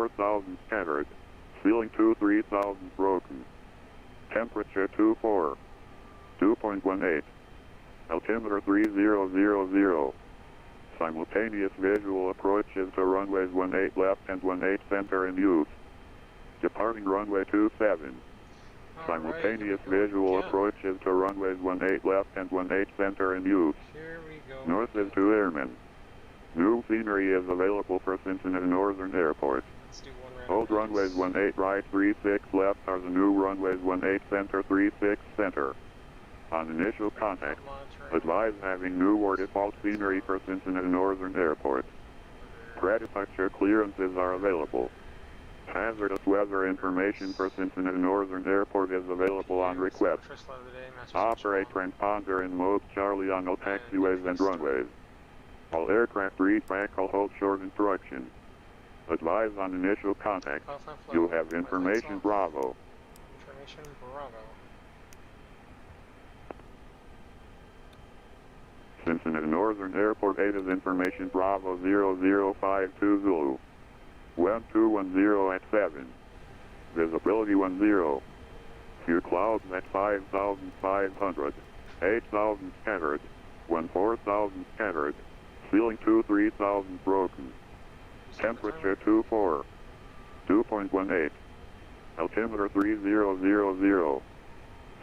4,000 scattered. Ceiling 3,000 broken. Temperature 24. 2.18. Altimeter 3000. Simultaneous visual approaches to runways 18 left and 18 center in use. Departing runway 27. Simultaneous visual approaches to runways 18 left and 18 center in use. Here we go. North is 2 airmen. New scenery is available for Cincinnati Northern Airport. Let's do one round. Old runways 18 right, 36 left are the new runways 18 center, 36 center. On initial contact, advise having new or default scenery for Cincinnati Northern Airport. Pre-departure clearances are available. Hazardous weather information for Cincinnati Northern Airport is available on request. Operate transponder in mode Charlie on all taxiways and runways. All aircraft read back all hold short instruction. Advise on initial contact. You have information Bravo. Information Bravo. Cincinnati Northern Airport 8 is information Bravo 0052 Zulu. Wind 210 at 7. Visibility 10. Few clouds at 5,500. 8,000 scattered. 4,000 scattered. Ceiling 3,000 broken. Temperature 24. 2.18. Altimeter 3000.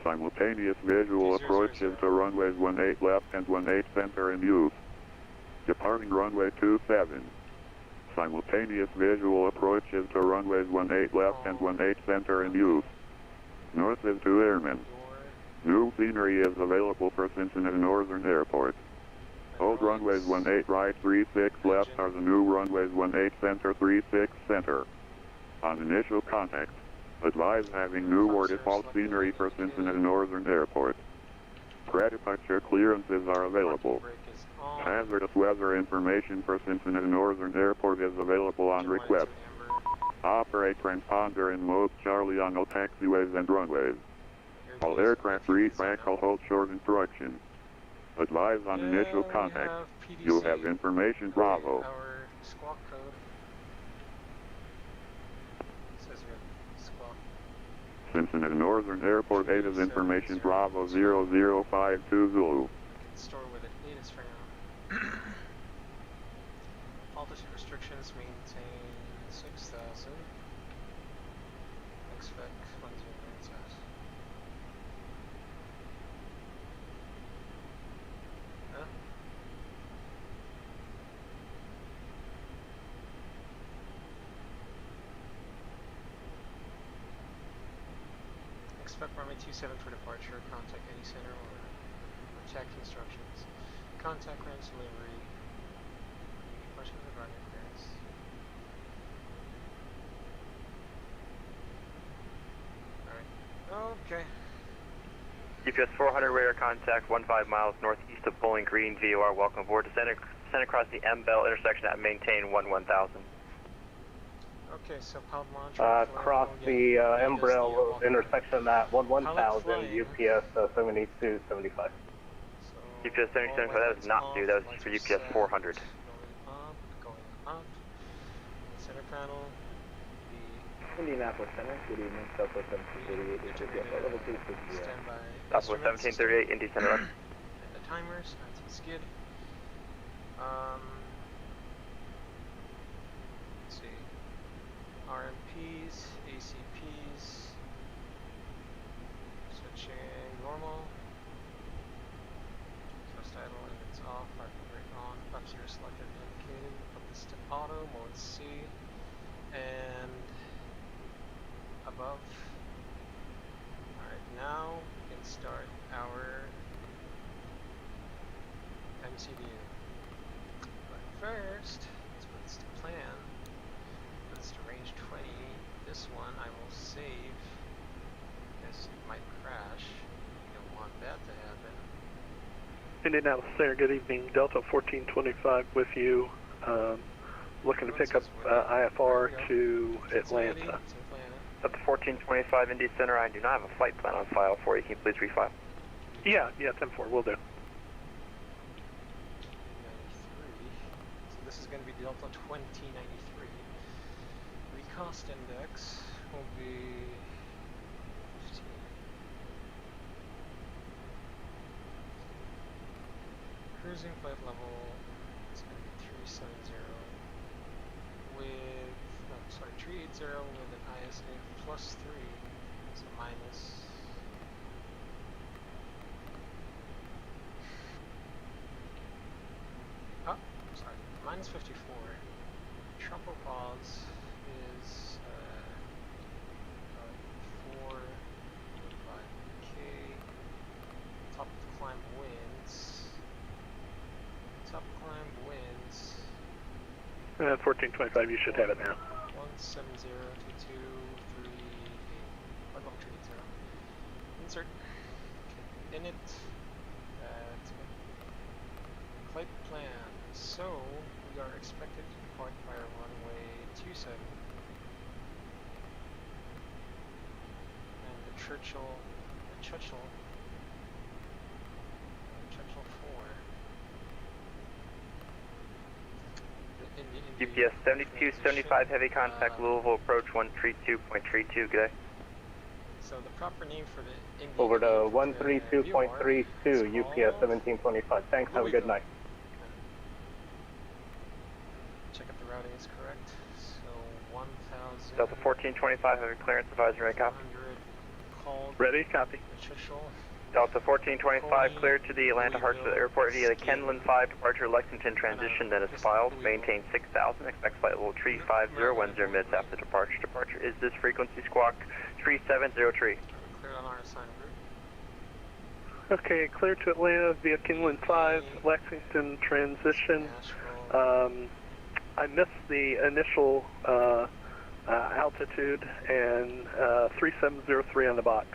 Simultaneous visual approaches to runways 18 left and 18 center in use. Departing runway 27. Simultaneous visual approaches to runways 18 left and 18 center in use. North is 2 airmen. New scenery is available for Cincinnati Northern Airport. Old runways 18 right, 36 left are the new runways 18 center, 36 center. On initial contact, advise having new or default scenery for Cincinnati Northern Airport. Pre-departure clearances are available. Hazardous weather information for Cincinnati Northern Airport is available on request. Operate transponder in mode Charlie on all taxiways and runways. All aircraft read back all hold short instruction. Advise on initial contact. You have information Bravo. Our squawk code. Says we have squawk. Cincinnati Northern Airport 8 is information Bravo 0052 Zulu. Store with it is for now. Altitude restrictions maintain 6,000. Expect 109 Huh? Expect runway 27 for departure. Contact any center or check instructions. Contact range delivery. Question of the runway clearance. Alright. Okay. GPS 400 radar contact 15 miles northeast of Bowling Green. VOR, welcome aboard. Descend across the M-Bell intersection at maintain 1000. Okay, so Pound Launcher. Cross the M-Bell intersection at 1000, UPS 7275. UPS 77, that was not due, that was for UPS 400. Going up. Center panel. Indianapolis Center, good evening, Southwest 1738, level 2, Standby. Southwest 1738, Indy Center. And the timers, anti-skid. Let's see. RMPs, ACPs. Switching normal. Thrust idle and it's off, parking brake on, pups are selected and indicated. Put this to auto, mode C. And above. Alright, now we can start our MCDU. But first, let's put this to plan. Put this to range 20. This one I will save. Because it might crash. We don't want that to happen. Indianapolis Center, good evening. Delta 1425 with you. Looking to pick up IFR to Atlanta. At the 1425 Indy Center, I do not have a flight plan on file for you. Can you please refile? Yeah, 10-4, will do. 93. So this is going to be Delta 2093. cost index will be 15. Cruising flight level is going to be 370 with, 380 with an ISA plus 3, so minus. Minus 54. Tropopause is 4.5K. Top of the climb winds. Top climb winds. 1425, you should have it now. 1702238. Flight level 380. Insert. Okay. Init. That's good. Flight plan. So, we are expected to depart by runway 27. And the Churchill 4. GPS 7275, heavy contact, Louisville approach 132.32, good day. So the proper name for the Indian Over to VOR 132.32, is UPS called 1725. Thanks, have a good night. Check if the routing is correct. So 1,000. Delta 1425, have a clearance advisory, copy. 100 called. Ready? Copy. Churchill. Delta 1425, cleared to the Atlanta Hartsfield Airport via the Kenlin 5 departure Lexington transition that is filed. Maintain 6,000, expect flight level 350, wind 0 mids after departure. Departure is this frequency, squawk 3703. Clear on our assigned route. Okay, clear to Atlanta via Kinlan 5, Lexington transition. I missed the initial altitude and 3703 on the box.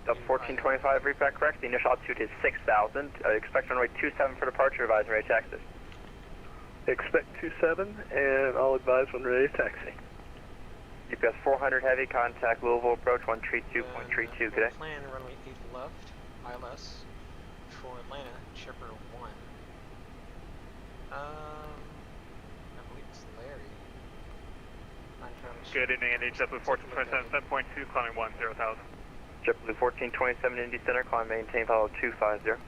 Delta 1425, read back correct. The initial altitude is 6,000. Expect runway 27 for departure, advisory taxi. Expect 27, and I'll advise when ready to taxi. UPS 400, heavy contact, Louisville approach 132.32, good day. Plan runway 8 left, ILS, for Atlanta, Chipper 1. I believe it's Larry. Good evening, Indy, JetBlue 1427, 7.2, climbing 10,000. JetBlue 1427, Indy Center, climb maintain, follow 250.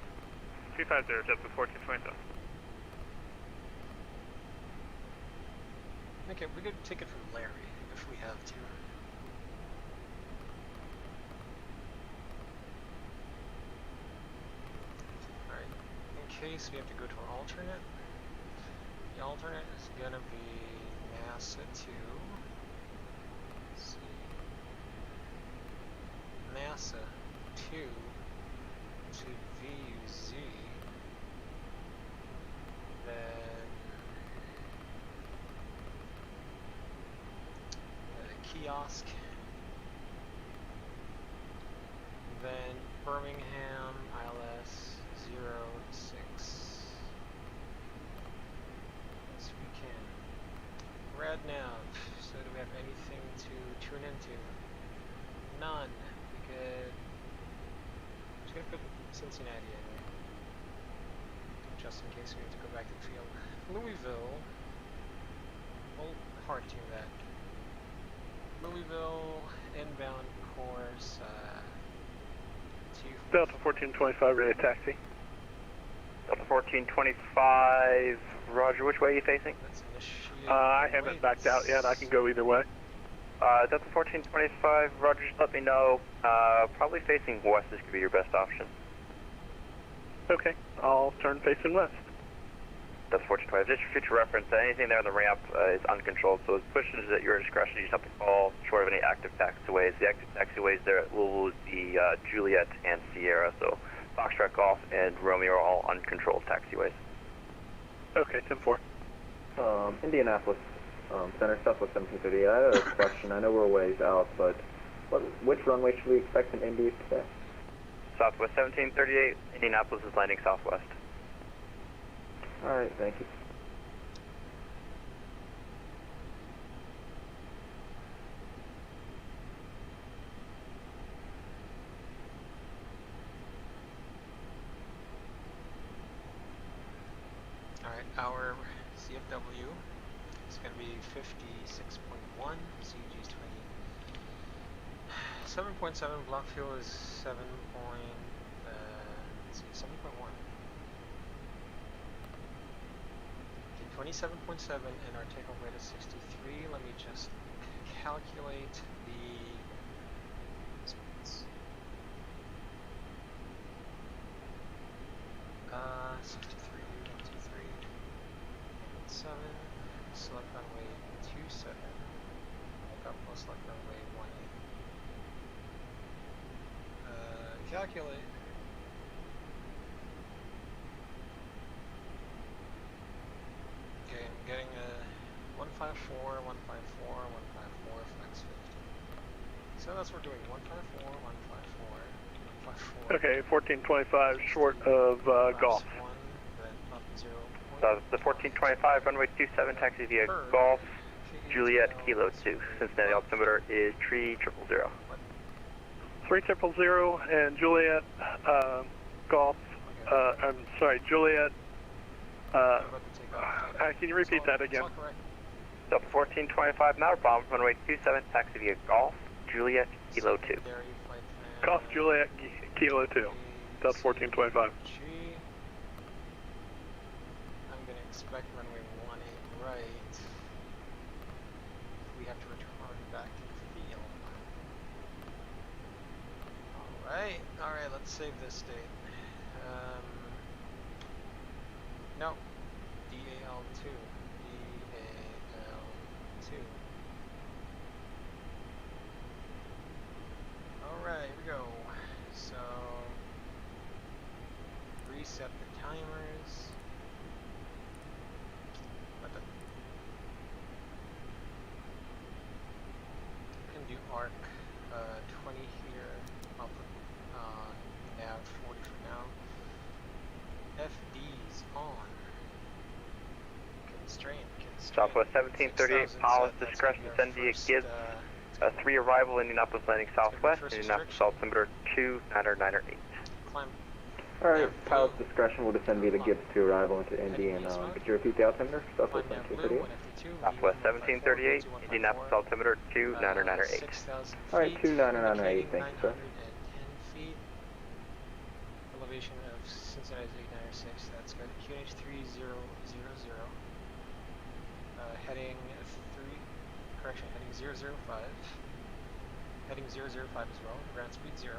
250, JetBlue 1427. Okay, we could take it from Larry if we have to. Alright, in case we have to go to an alternate, the alternate is gonna be NASA 2. Let's see. NASA 2 to VUZ, then kiosk, then Birmingham ILS 06. Yes, we can. Radnav, so do we have anything to tune into? None. We could. I'm just gonna put Cincinnati anyway, just in case we have to go back to the field. Louisville. We'll hard tune that. Louisville inbound course. Delta 1425, ready to taxi. Delta 1425, Roger, which way are you facing? Let's initiate. I haven't backed out yet. I can go either way. Delta 1425, Roger, just let me know. Probably facing west, this could be your best option. Okay, I'll turn facing west. Delta 1425, just for future reference, anything there on the ramp is uncontrolled, so as pushes at your discretion, you just have to call short of any active taxiways. The active taxiways there at Louisville is the Juliet and Sierra, so Foxtrot Golf and Romeo are all uncontrolled taxiways. Okay, 10-4. Indianapolis Center, Southwest 1730. I have a question. I know we're a ways out, but which runway should we expect in Indy today? Southwest 1738, Indianapolis is landing southwest. Alright, thank you. Alright, our CFW is going to be 56.1. CG is 20. 7.7. Block fuel is 7. Let's see, 7.1. Okay, 27.7, and our takeoff weight is 63. Let me just calculate the speeds. 63, 123, 7, select runway 27, up plus select runway 18. Calculate. Okay, I'm getting a 154, 154, 154, flex 50. So that's what we're doing, 154, 154, 154. Okay, 1425 short of Golf. The 1425 runway 27 taxi via Golf, Juliet, Kilo 2. Cincinnati altimeter is 3000. 3000 and Juliet, Golf, I'm sorry, Juliet, can you repeat that again? So 1425 now, bomb runway 27 taxi via Golf, Juliet, Kilo 2. Golf, Juliet, Kilo 2. That's 1425. I'm going to expect runway 18 right. We have to return back to the field. Alright, let's save this state. No. DAL2. DAL2. Alright, here we go. So, reset the timers. Can do arc 20 here. I'll put nav 40 for now. FD's on. Constraint. Southwest 1738, pilot's discretion, send via gives 3 arrival, Indianapolis landing southwest, Indianapolis altimeter 2998. Climb. Alright, pilot's discretion will descend via the Gibbs to arrival into Indy, and could you repeat the altimeter? Southwest 1738. Southwest 1738, Indianapolis altimeter 2998. Alright, 2998, thank you, sir. 10 feet. Elevation of Cincinnati 896, that's good. QNH 3000. Heading 005. Heading 005 as well. Ground speed 0.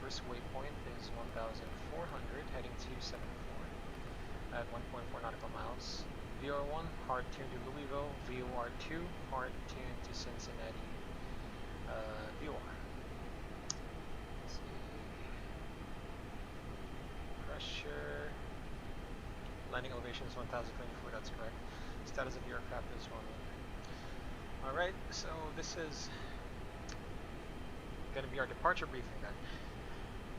First waypoint is 1,400. Heading 274 at 1.4 nautical miles. VOR1 hard tune to Louisville. VOR2 hard tune to Cincinnati. VOR. Let's see. Pressure. Landing elevation is 1,024. That's correct. Status of the aircraft is 1. Alright, so this is going to be our departure briefing then.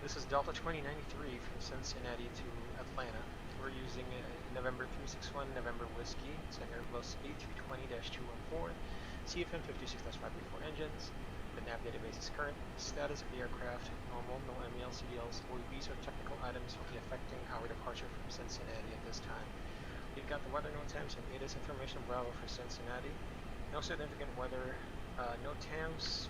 This is Delta 2093 from Cincinnati to Atlanta. We're using November 361 November Whiskey. It's an Airbus A320-214, CFM 56-534 engines. The nav database is current. Status of the aircraft, normal, no MEL, CDLs, OEBs or technical items will be affecting our departure from Cincinnati at this time. We've got the weather no temps and ADS information Bravo for Cincinnati. No significant weather, no TAMs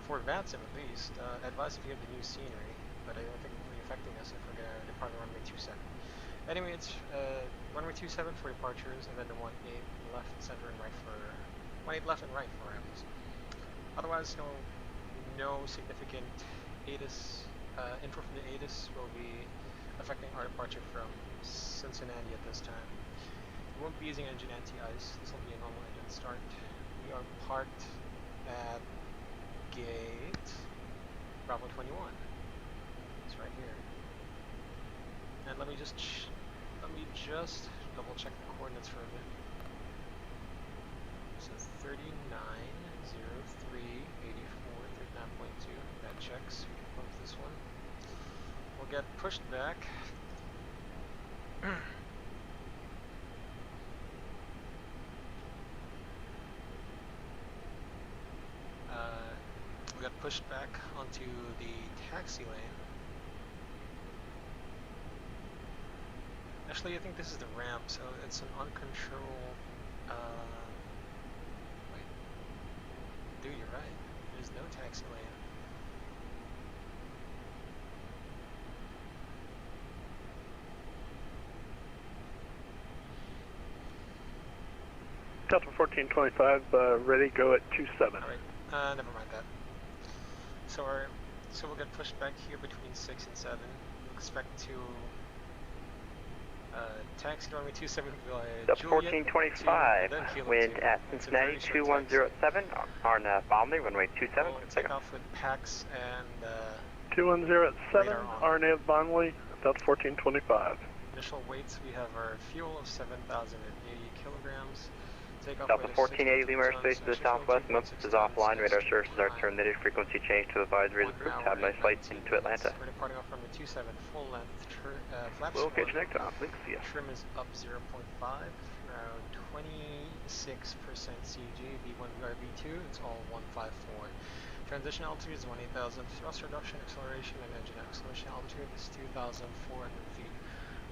for VATSIM at least. Advise if you have the new scenery, but I don't think it will be affecting us if we're going to depart on runway 27. Anyway, it's runway 27 for departures, and then the 18 left, center, and right for 18 left and right for arrivals. Otherwise, no significant ADS info from the ADS will be affecting our departure from Cincinnati at this time. We won't be using engine anti-ice. This will be a normal engine start. We are parked at gate Bravo 21. It's right here. And let me just double check the coordinates for a bit. So 390384 39.2. That checks. We can post this one. We'll get pushed back. We got pushed back onto the taxi lane. Actually, I think this is the ramp, so it's an uncontrolled Wait. Dude, you're right. There's no taxi lane. Delta 1425, ready, go at 27. Alright, never mind that. So we'll get pushed back here between 6 and 7. We'll expect to taxi runway 27 Delta 1425, wind at Cincinnati 2107, RNAV Bombay, runway 27. We'll take off with PAX and 2107, RNAV Bonley, Delta 1425. initial weights, we have our fuel of 7,080 kilograms. Delta 1480 Laminar space to the southwest, Memphis is offline, radar services are terminated, frequency change to advisory is approved, have a nice flight into Atlanta. We're departing off from the 27 full length flaps. We'll get you next time, please see ya. Trim is up 0.5, around 26% CG, V1 V2, it's all 154. Transition altitude is 18,000, thrust reduction, acceleration, and engine acceleration altitude is 2,400 feet.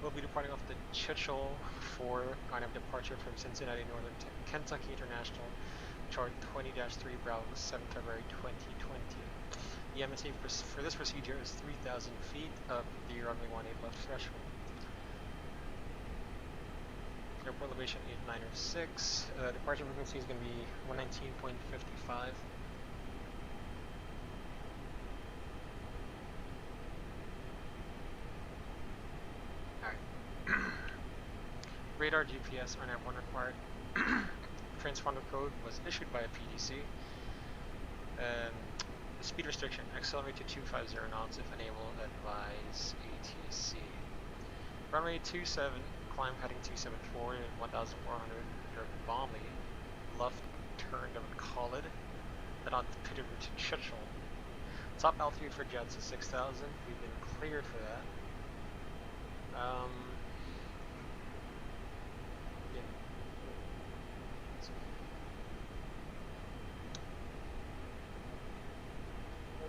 We'll be departing off the Churchill for kind of departure from Cincinnati Northern Kentucky International, chart 20-3 Bravo, 7 February 2020. The MSA for this procedure is 3,000 feet up the runway 18 left threshold. Airport elevation 8906. Departure frequency is going to be 119.55. Radar, GPS, RNAV 1 required. Transponder code was issued by a PDC. Speed restriction, accelerate to 250 knots if unable, advise ATC. Runway 27, climb heading 274 and 1,400 Bombay. Left turn to Khalid, then altitude to Churchill. Top altitude for jets is 6,000. We've been cleared for that.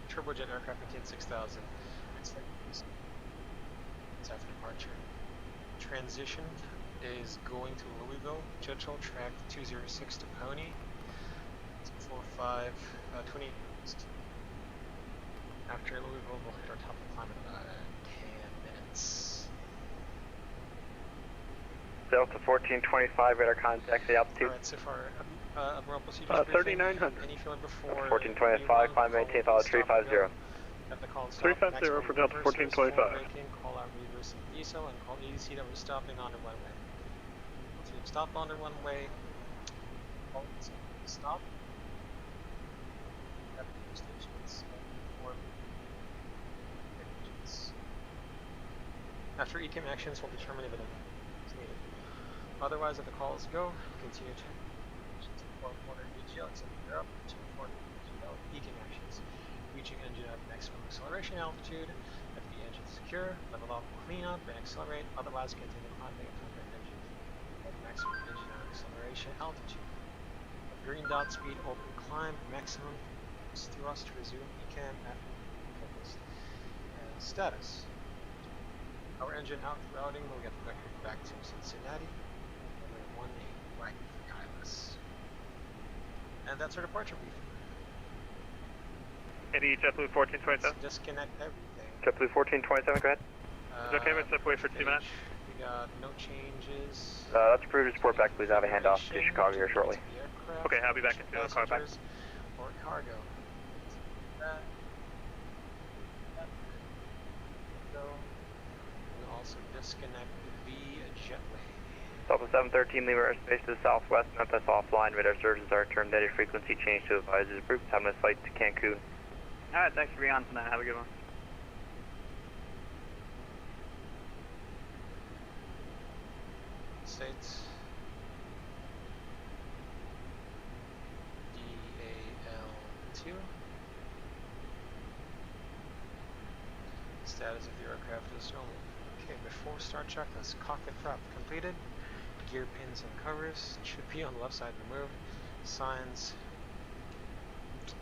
Turbojet aircraft maintained 6,000. It's after departure. Transition is going to Louisville. Churchill track 206 to Pony. 45, 20. After Louisville, we'll hit our top of climb in about 10 minutes. Delta 1425, radar contact the altitude. Alright, so far, Admiral procedures 3,900. Any feeling before 1425, climb maintain, follow 350. At the call stop, 350 for Delta 1425. Call out reverse and diesel and call EDC that we're stopping on the runway. So you stop on the runway, call stop. After ECAM actions, we'll determine if it is needed. Otherwise, if the calls go, continue to 4-quarter VGL, except Europe, 2-quarter VGL, ECAM actions. Reaching engine at maximum acceleration altitude, if the engine is secure, level off, clean up, and accelerate, otherwise continue climbing until the engine at maximum engine acceleration altitude. At green dot speed, open climb, maximum thrust, resume ECAM at focus. Status. Our engine out routing will get back to Cincinnati. Runway 18 right for KLS. And that's our departure briefing. Any JetBlue 1427? Disconnect everything. JetBlue 1427, go ahead. Is it okay if I step away for 2 minutes? We got no changes. That's approved. Report back, please. I have a handoff to Chicago here shortly. Okay, I'll be back in 2 minutes. Call back. Or cargo. And also disconnect the jetway. Delta 713, Lima airspace to the southwest, Memphis offline, radar services are terminated, frequency change to advisors approved, time to flight to Cancun. Alright, thanks for being on tonight. Have a good one. States. DVAL 2. Status of the aircraft is normal. Okay, before start checklist, cockpit prep completed. Gear pins and covers should be on the left side removed. Signs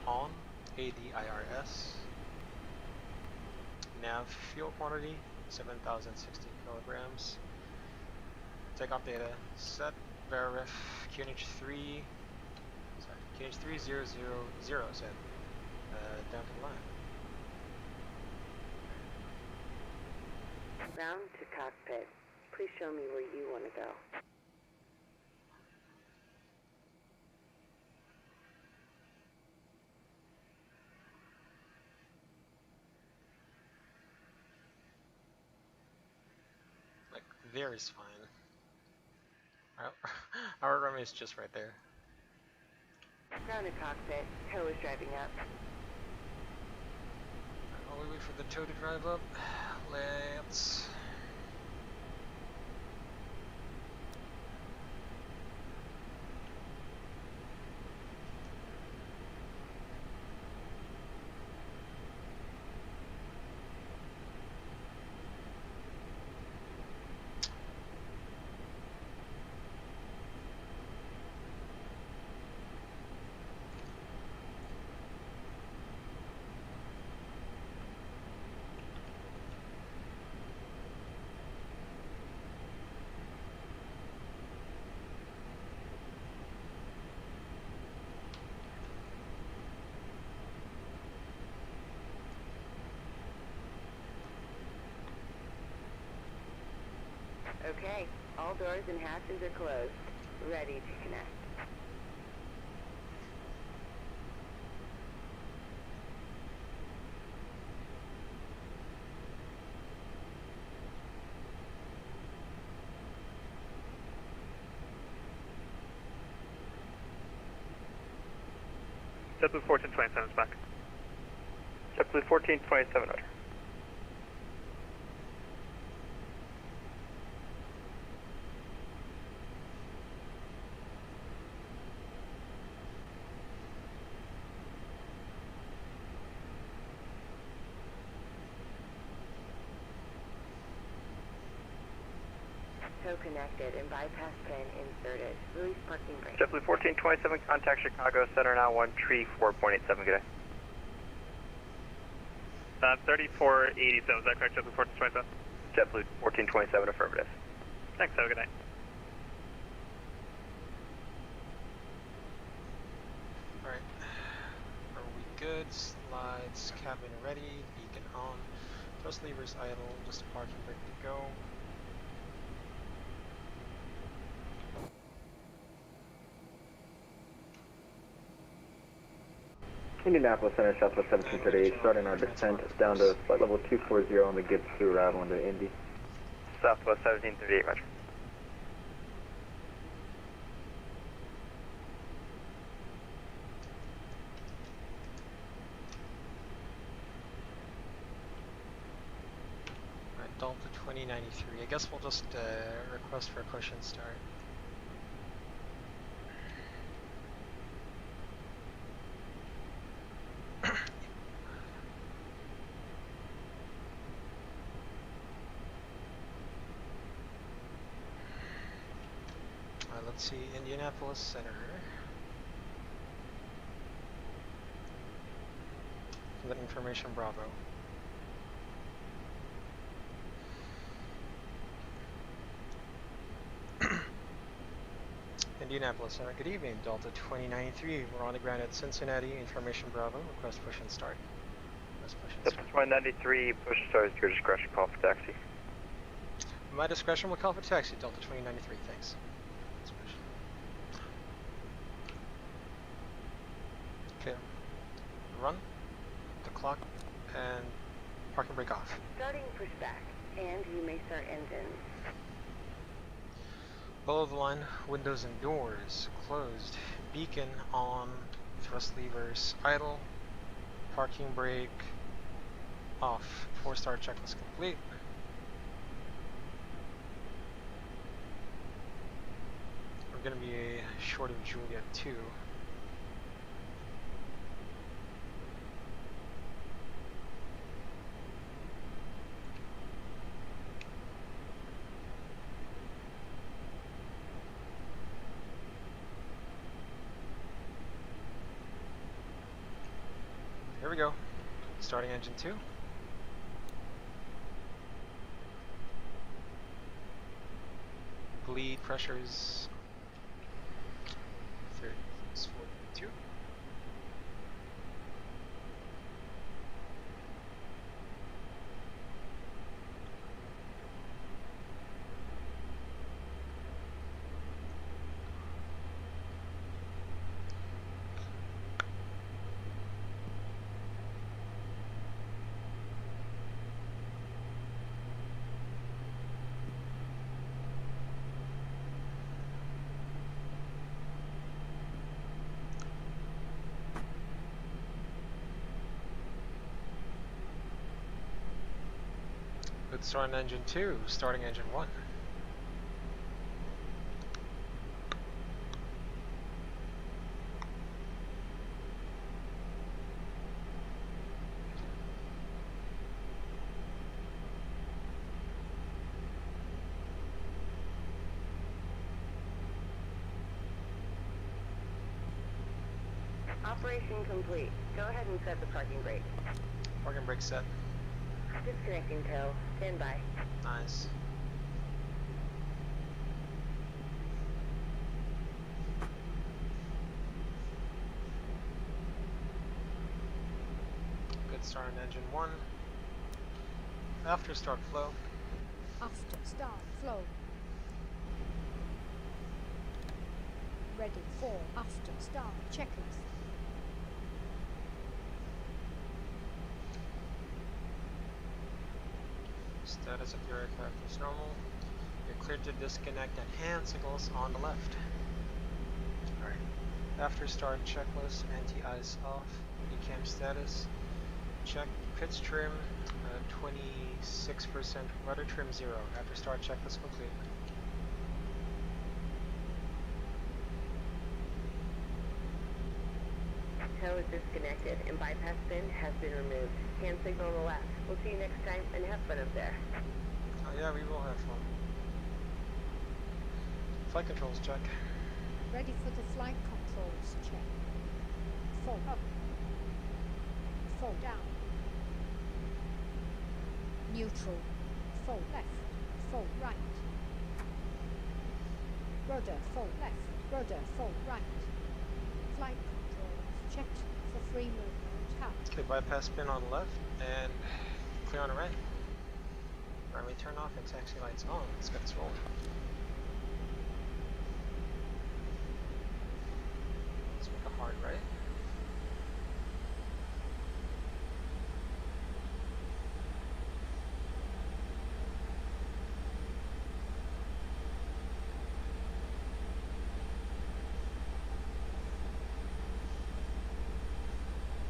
on. ADD-ONS. Nav fuel quantity 7,060 kilograms. Takeoff data set. Verif QNH3, sorry, QNH3000 said, down to the line. Round to cockpit. Please show me where you want to go. Like, there is fine. Our runway is just right there. Round to cockpit. Tow is driving up. While we wait for the tow to drive up, let's... Okay, all doors and hatches are closed. Ready to connect. JetBlue 1427 is back. JetBlue 1427 order. Tow connected and bypass pin inserted. Release parking brake. JetBlue 1427, contact Chicago Center now 134.87, good day. 3487, is that correct, JetBlue 1427? JetBlue 1427, affirmative. Thanks, have a good night. Alright. Are we good? Slides, cabin ready, beacon on. Thrust levers idle, just a parking brake to go. Indianapolis Center, Southwest 1738, starting our descent down to flight level 240 on the Gibbs through arrival into Indy. Southwest 1738, roger. Alright, Delta 2093. I guess we'll just request for a push and start. Let's see, Indianapolis Center. That information, Bravo. Indianapolis Center, good evening, Delta 2093. We're on the ground at Cincinnati, information Bravo, request push and start. Request push and Delta 2093, push start at your discretion, call for taxi. My discretion will call for taxi, Delta 2093, thanks. Okay, run, the clock, and parking brake off. Starting pushback, and you may start engines. Below the line, windows and doors closed. Beacon on, thrust levers idle, parking brake off. 4-star checklist complete. We're going to be short of Juliet 2. Here we go. Starting engine 2. Bleed pressures Good start on engine 2, starting engine 1. Operation complete. Go ahead and set the parking brake. Parking brake set. Disconnecting tow. Stand by. Nice. Good start on engine 1. After start flow. After start flow. Ready for after start checklist. Status of your aircraft is normal. You're cleared to disconnect and hand signals on the left. Alright. After start checklist, anti-ice off. ECAM status. Check pitch trim 26%. Rudder trim 0. After start checklist complete. Tow is disconnected and bypass pin has been removed. Hand signal on the left. We'll see you next time and have fun up there. Oh yeah, we will have fun. Flight controls check. Ready for the flight controls check. Fall up. Fall down. Neutral. Fall left. Fall right. Rudder fall left. Rudder fall right. Flight controls checked for free movement. Cut. Okay, bypass pin on the left and clear on the right. Runway turn off and taxi lights on. Let's get this rolling. Let's make a hard right.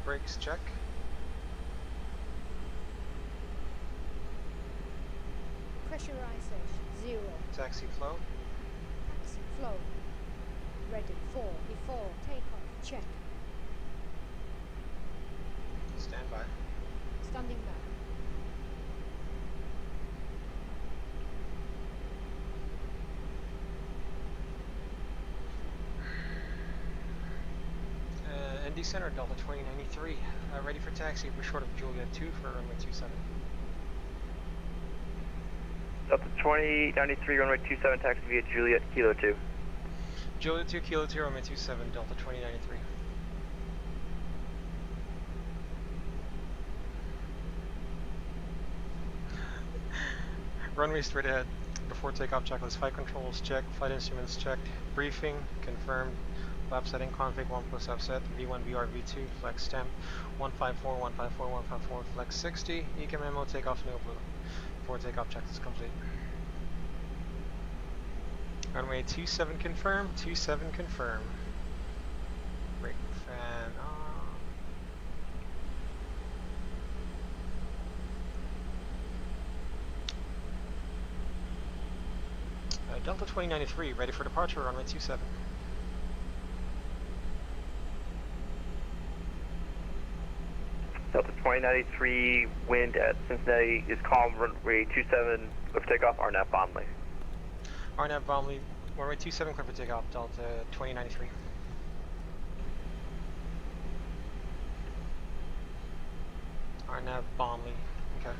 Brakes check. Pressurization 0. Taxi flow. Taxi flow. Ready for before takeoff check. Stand by. Standing by. ND Center, Delta 2093. Ready for taxi. We're short of Juliet 2 for runway 27. Delta 2093, runway 27, taxi via Juliet, Kilo 2. Juliet 2, Kilo 2, runway 27, Delta 2093. Runway straight ahead. Before takeoff checklist. Flight controls checked. Flight instruments checked. Briefing confirmed. Lap setting config 1 plus upset. V1 VR V2 flex temp 154 154 154 flex 60. ECAM memo takeoff no blue. Before takeoff checklist complete. Runway 27 confirmed. 27 confirmed. Brake fan on. Delta 2093, ready for departure, runway 27. Delta 2093, wind at Cincinnati is calm, runway 27, clear for takeoff, RNAV Bomley. RNAV Bomley, runway 27, clear for takeoff, Delta 2093. RNAV Bomley, okay.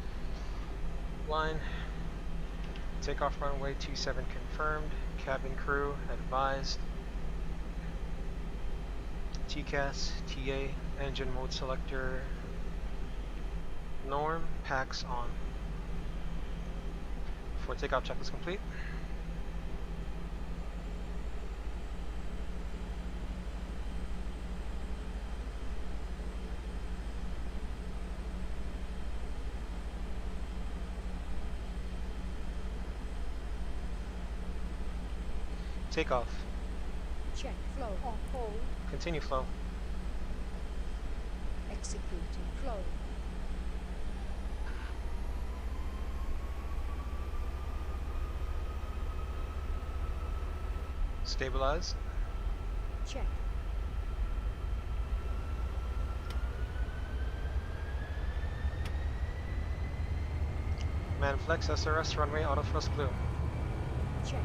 Line. Takeoff runway 27 confirmed. Cabin crew advised. TCAS, TA, engine mode selector. Norm, packs on. Before takeoff checklist complete. Takeoff. Check flow on hold. Continue flow. Executing flow. Stabilize. Check. Man flex SRS runway auto thrust blue. Check.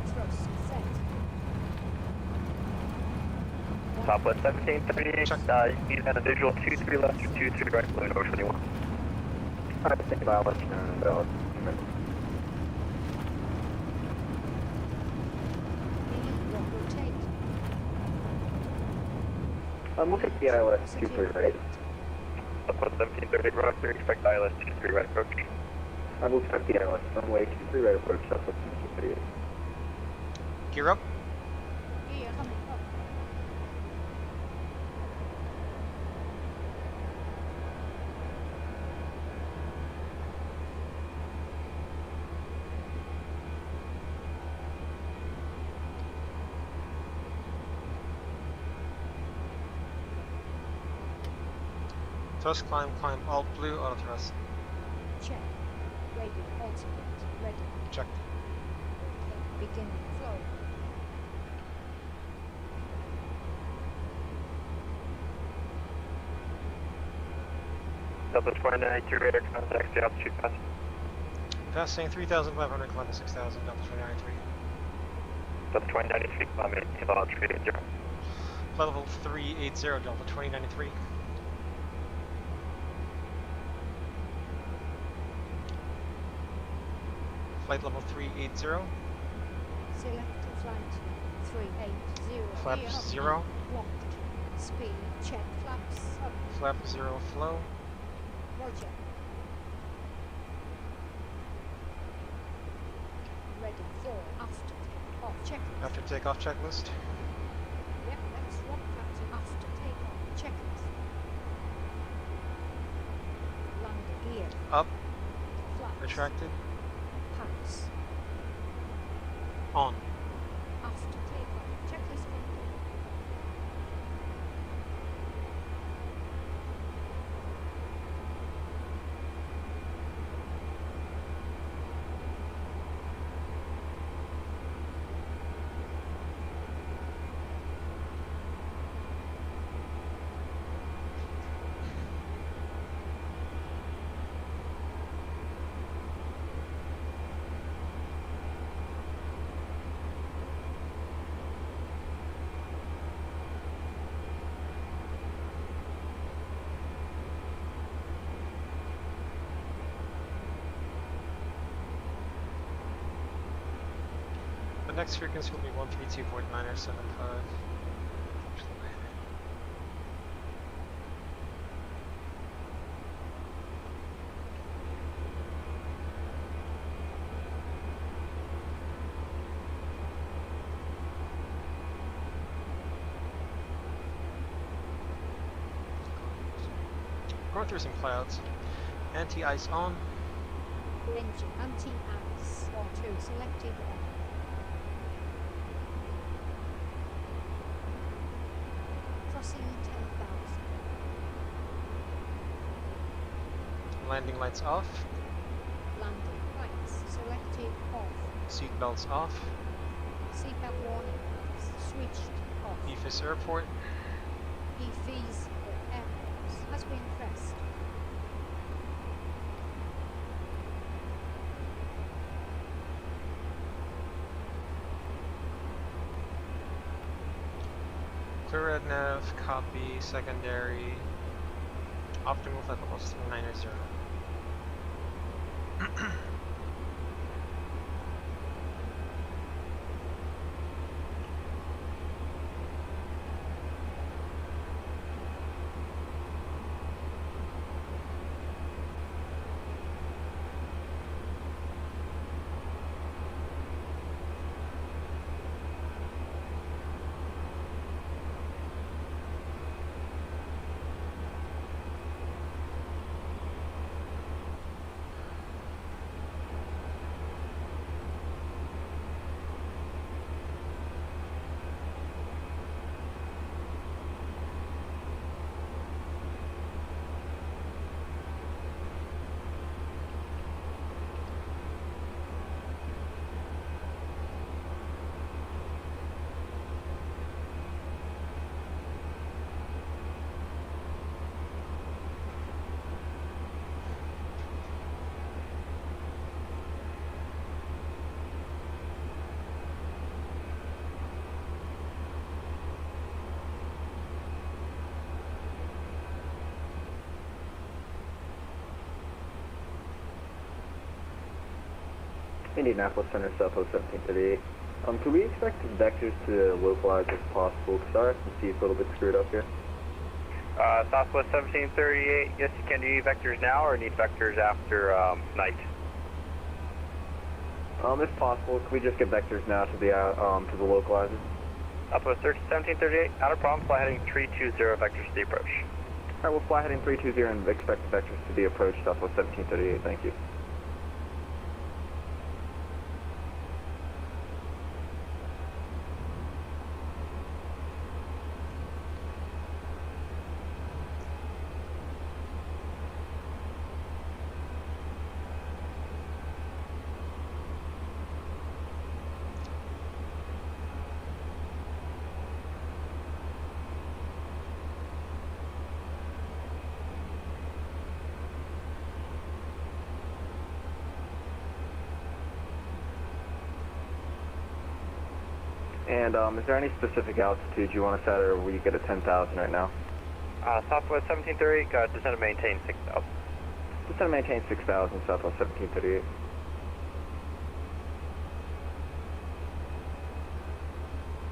Thrust set. Southwest 1738. Check. You need a visual 23 left or 23 right below over 21. Alright, think about it, let you know. Rotate. We'll take the ILS 23 right. Southwest 1738 right, we expect ILS 23 right approach. I will check the ILS runway 23 right approach, Southwest 1738. Gear up. Gear coming up. Thrust climb alt blue auto thrust. Check. Radio ultimate. Ready. Check. Okay. Beginning flow. Southwest 2092 radar contact the altitude pass. Passing 3,500, climbing 6,000, Delta 2093. Southwest 2093 kilometer, DVAL 380. Flight level 380, Delta 2093. Flight level 380. Select flight 380. Flap Gear up. 0. Locked. Speed check. Flaps up. Flap 0 flow. Roger. Ready for after takeoff checklist. After takeoff checklist. Yep, let's rock that after takeoff checklist. Landing gear. Up. Flaps. Retracted. Pass. On. After takeoff checklist complete. The next frequency will be 132.975. Going through some clouds. Anti-ice on. Engine anti-ice. 1-2 selected on. Crossing 10,000. Landing lights off. Landing lights selected off. Seat belts off. Seatbelt warning switched off. EFIS Airport. EFIS airports has been pressed. Clear red nav, copy, secondary. Optimal flight level 390. Indianapolis Center, Southwest 1738. Could we expect vectors to localize if possible? Because our S&C is a little bit screwed up here. Southwest 1738, yes, you can. Do you need vectors now or need vectors after night? If possible, could we just get vectors now to the localizer? Southwest 1738, not a problem. Fly heading 320, vectors to the approach. Alright, we'll fly heading 320 and expect the vectors to the approach, Southwest 1738. Thank you. And is there any specific altitude you want us at, or will you get a 10,000 right now? Southwest 1738, descend and maintain 6,000. Descend and maintain 6,000, Southwest 1738.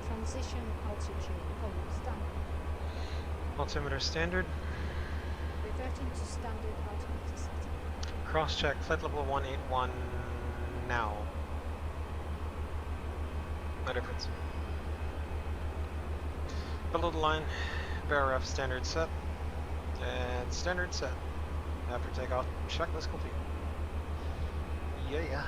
Transition altitude, hold standard. Altimeter standard. Reverting to standard altimeter setting. Cross-check, flight level 181 now. No difference. Below the line, VRF standard set. And standard set. After takeoff, checklist complete. Yeah.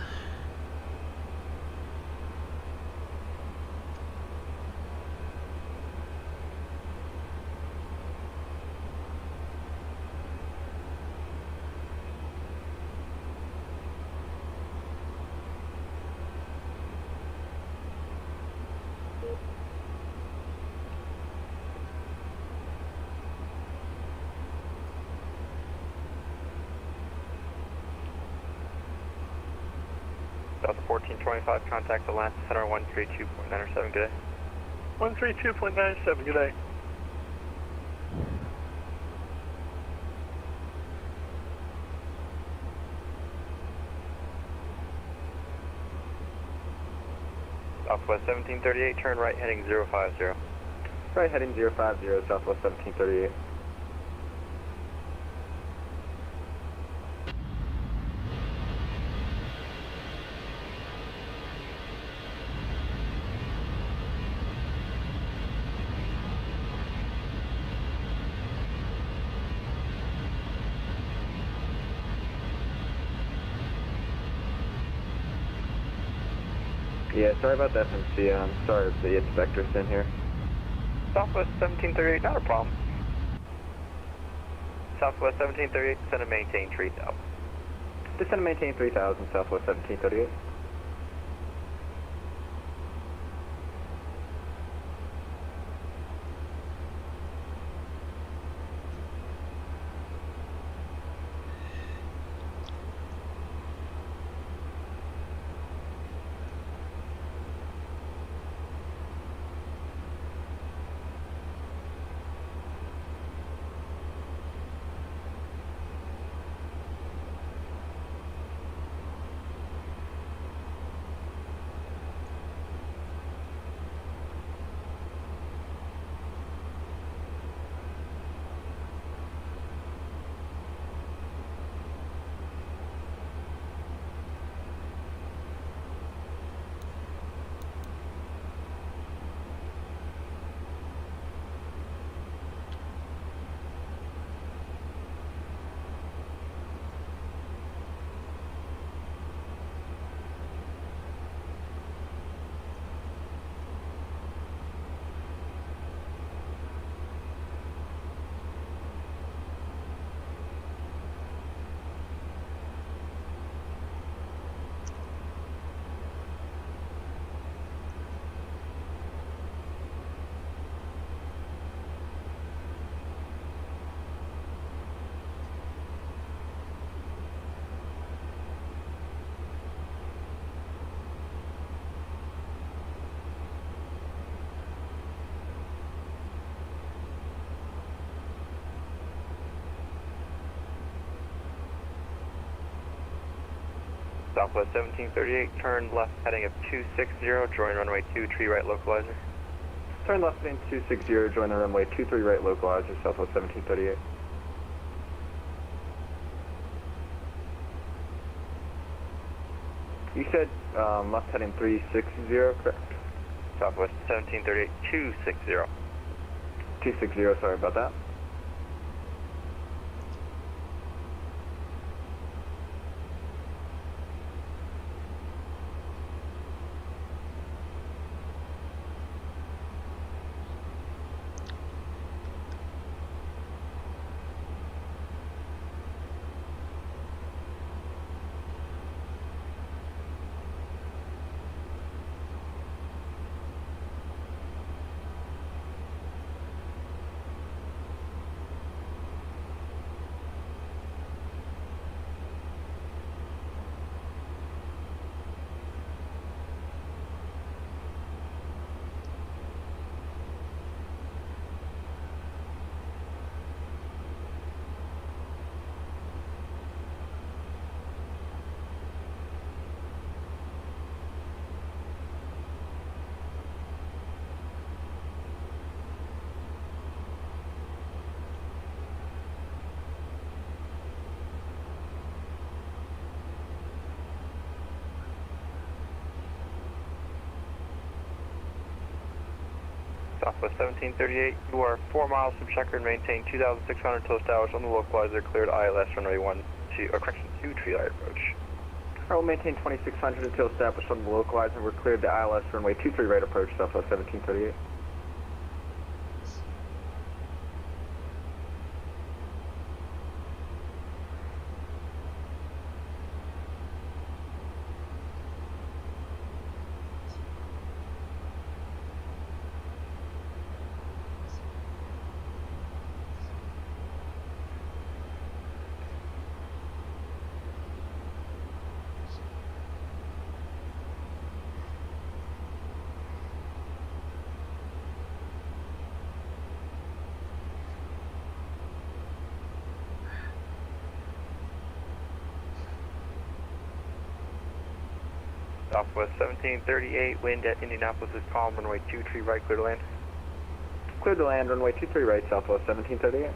Delta 1425, contact Atlanta Center 132.907, good day. 132.97, good day. Southwest 1738, turn right heading 050. Right heading 050, Southwest 1738. Yeah, sorry about the FMC. I'm sorry if the inspector's in here. Southwest 1738, not a problem. Southwest 1738, descend and maintain 3000. Descend and maintain 3000, Southwest 1738. Southwest 1738, turn left heading of 260, join runway 23 right localizer. Turn left heading 260, join the runway 23 right localizer, Southwest 1738. You said left heading 360, correct? Southwest 1738, 260. 260, sorry about that. Southwest 1738, you are 4 miles from checker and maintain 2,600 until established on the localizer, cleared ILS runway 2 tree line approach. I will maintain 2600 until established on the localizer. We're cleared to ILS runway 23 right approach, Southwest 1738. Southwest 1738, wind at Indianapolis is calm, runway 23 right, clear to land. Cleared to land, runway 23 right, Southwest 1738.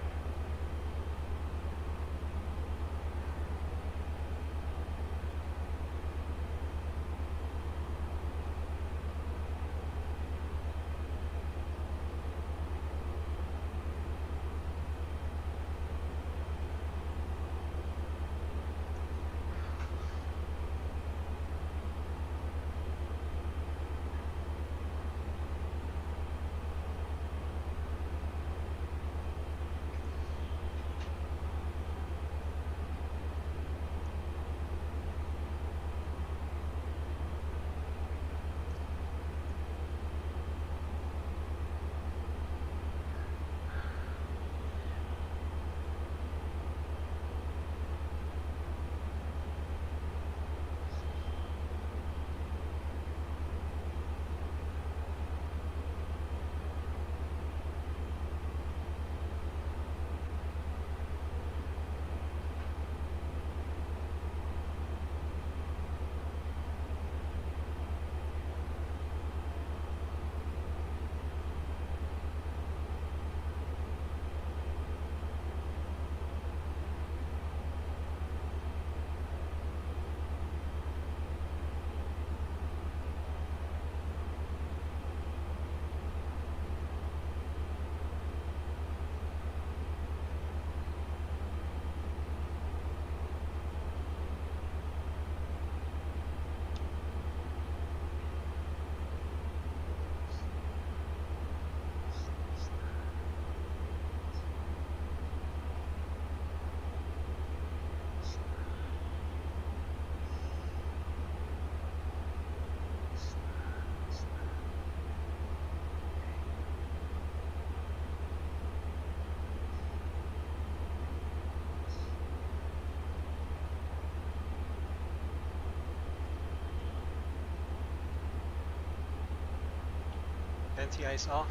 Anti-ice off.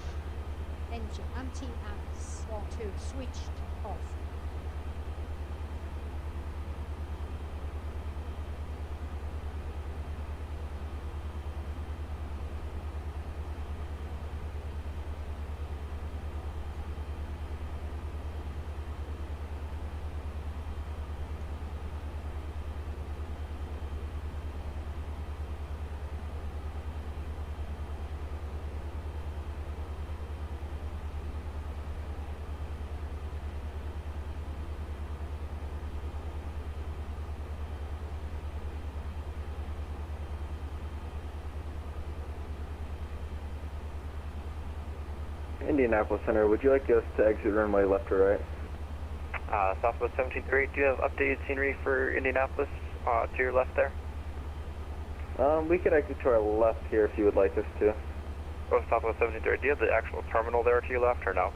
Engine anti-ice 1-2 switched off. Indianapolis Center, would you like us to exit runway left or right? Southwest 1738, do you have updated scenery for Indianapolis to your left there? We could exit to our left here if you would like us to. Oh, Southwest 1738, do you have the actual terminal there to your left or no?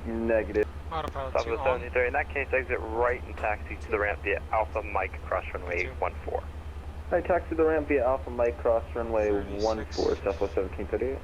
Negative. Autopilot 2 Southwest on. 1738, in that case, exit right and taxi to the ramp via Alpha Mike across runway 14. Hi, taxi to the ramp via Alpha Mike cross runway 14, 36. Southwest 1738.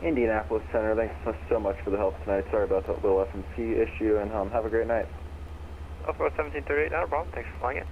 Indianapolis Center, thanks so much for the help tonight. Sorry about that little FMC issue, and have a great night. Southwest 1738, not a problem. Thanks for flying in.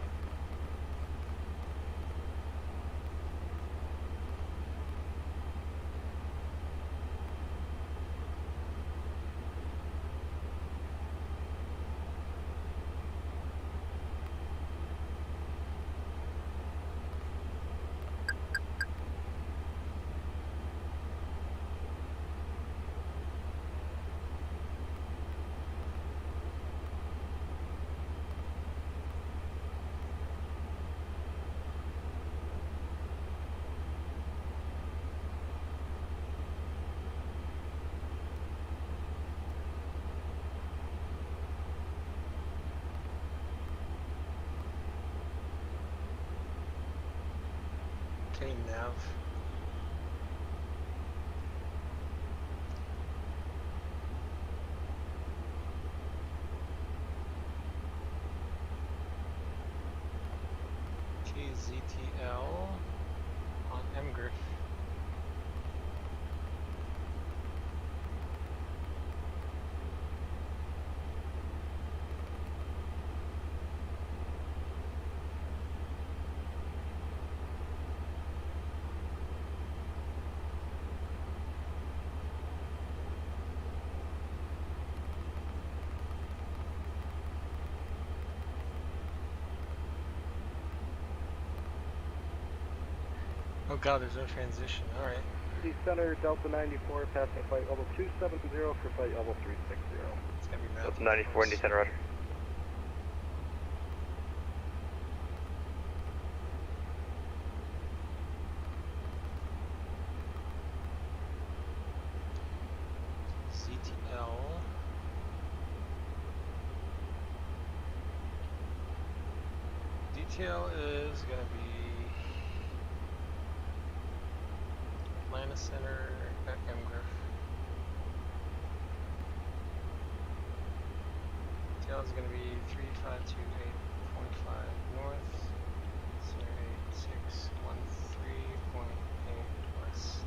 Okay, nav. KZTL on MGriff. Oh god, there's no transition. Alright. The center, Delta 94, passing flight level 270 for flight level 360. It's gonna be math. Delta 94, Indy Center, roger. CTL. Detail is gonna be Atlanta Center at MGriff. Detail is gonna be 3528.5 north, 08613.8 west.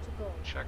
to go. Check.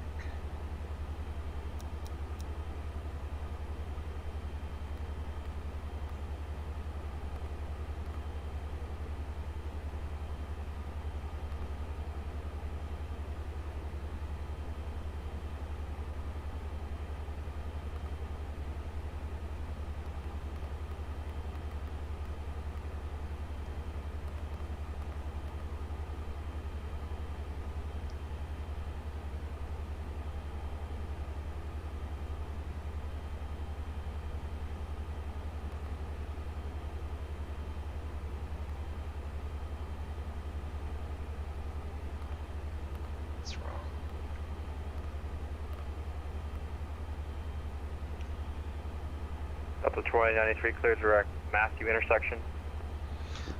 Delta 2093, clear direct Matthew intersection.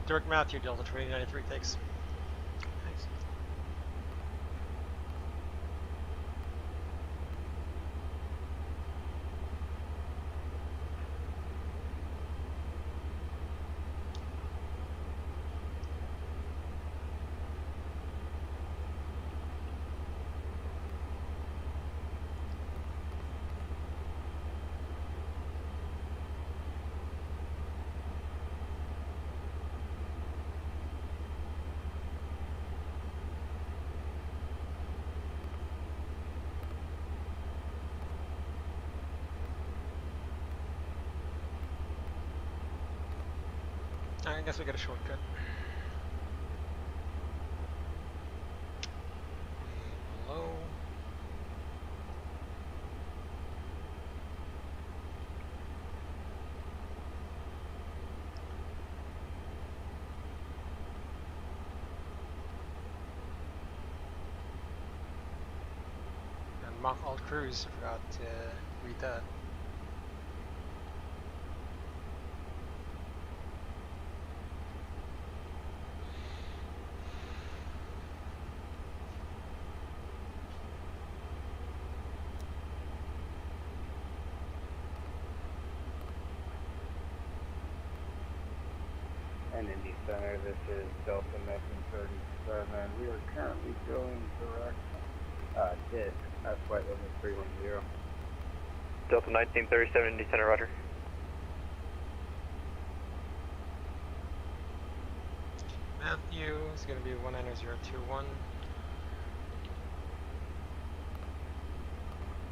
Direct Matthew, Delta 2093, thanks. Thanks. I guess we got a shortcut. Below. And Mach Alt Cruise, I forgot to read that. And Indy Center, this is Delta 1937. We are currently going direct DIS at flight level 310. Delta 1937, Indy Center, roger. Matthew is going to be 19021.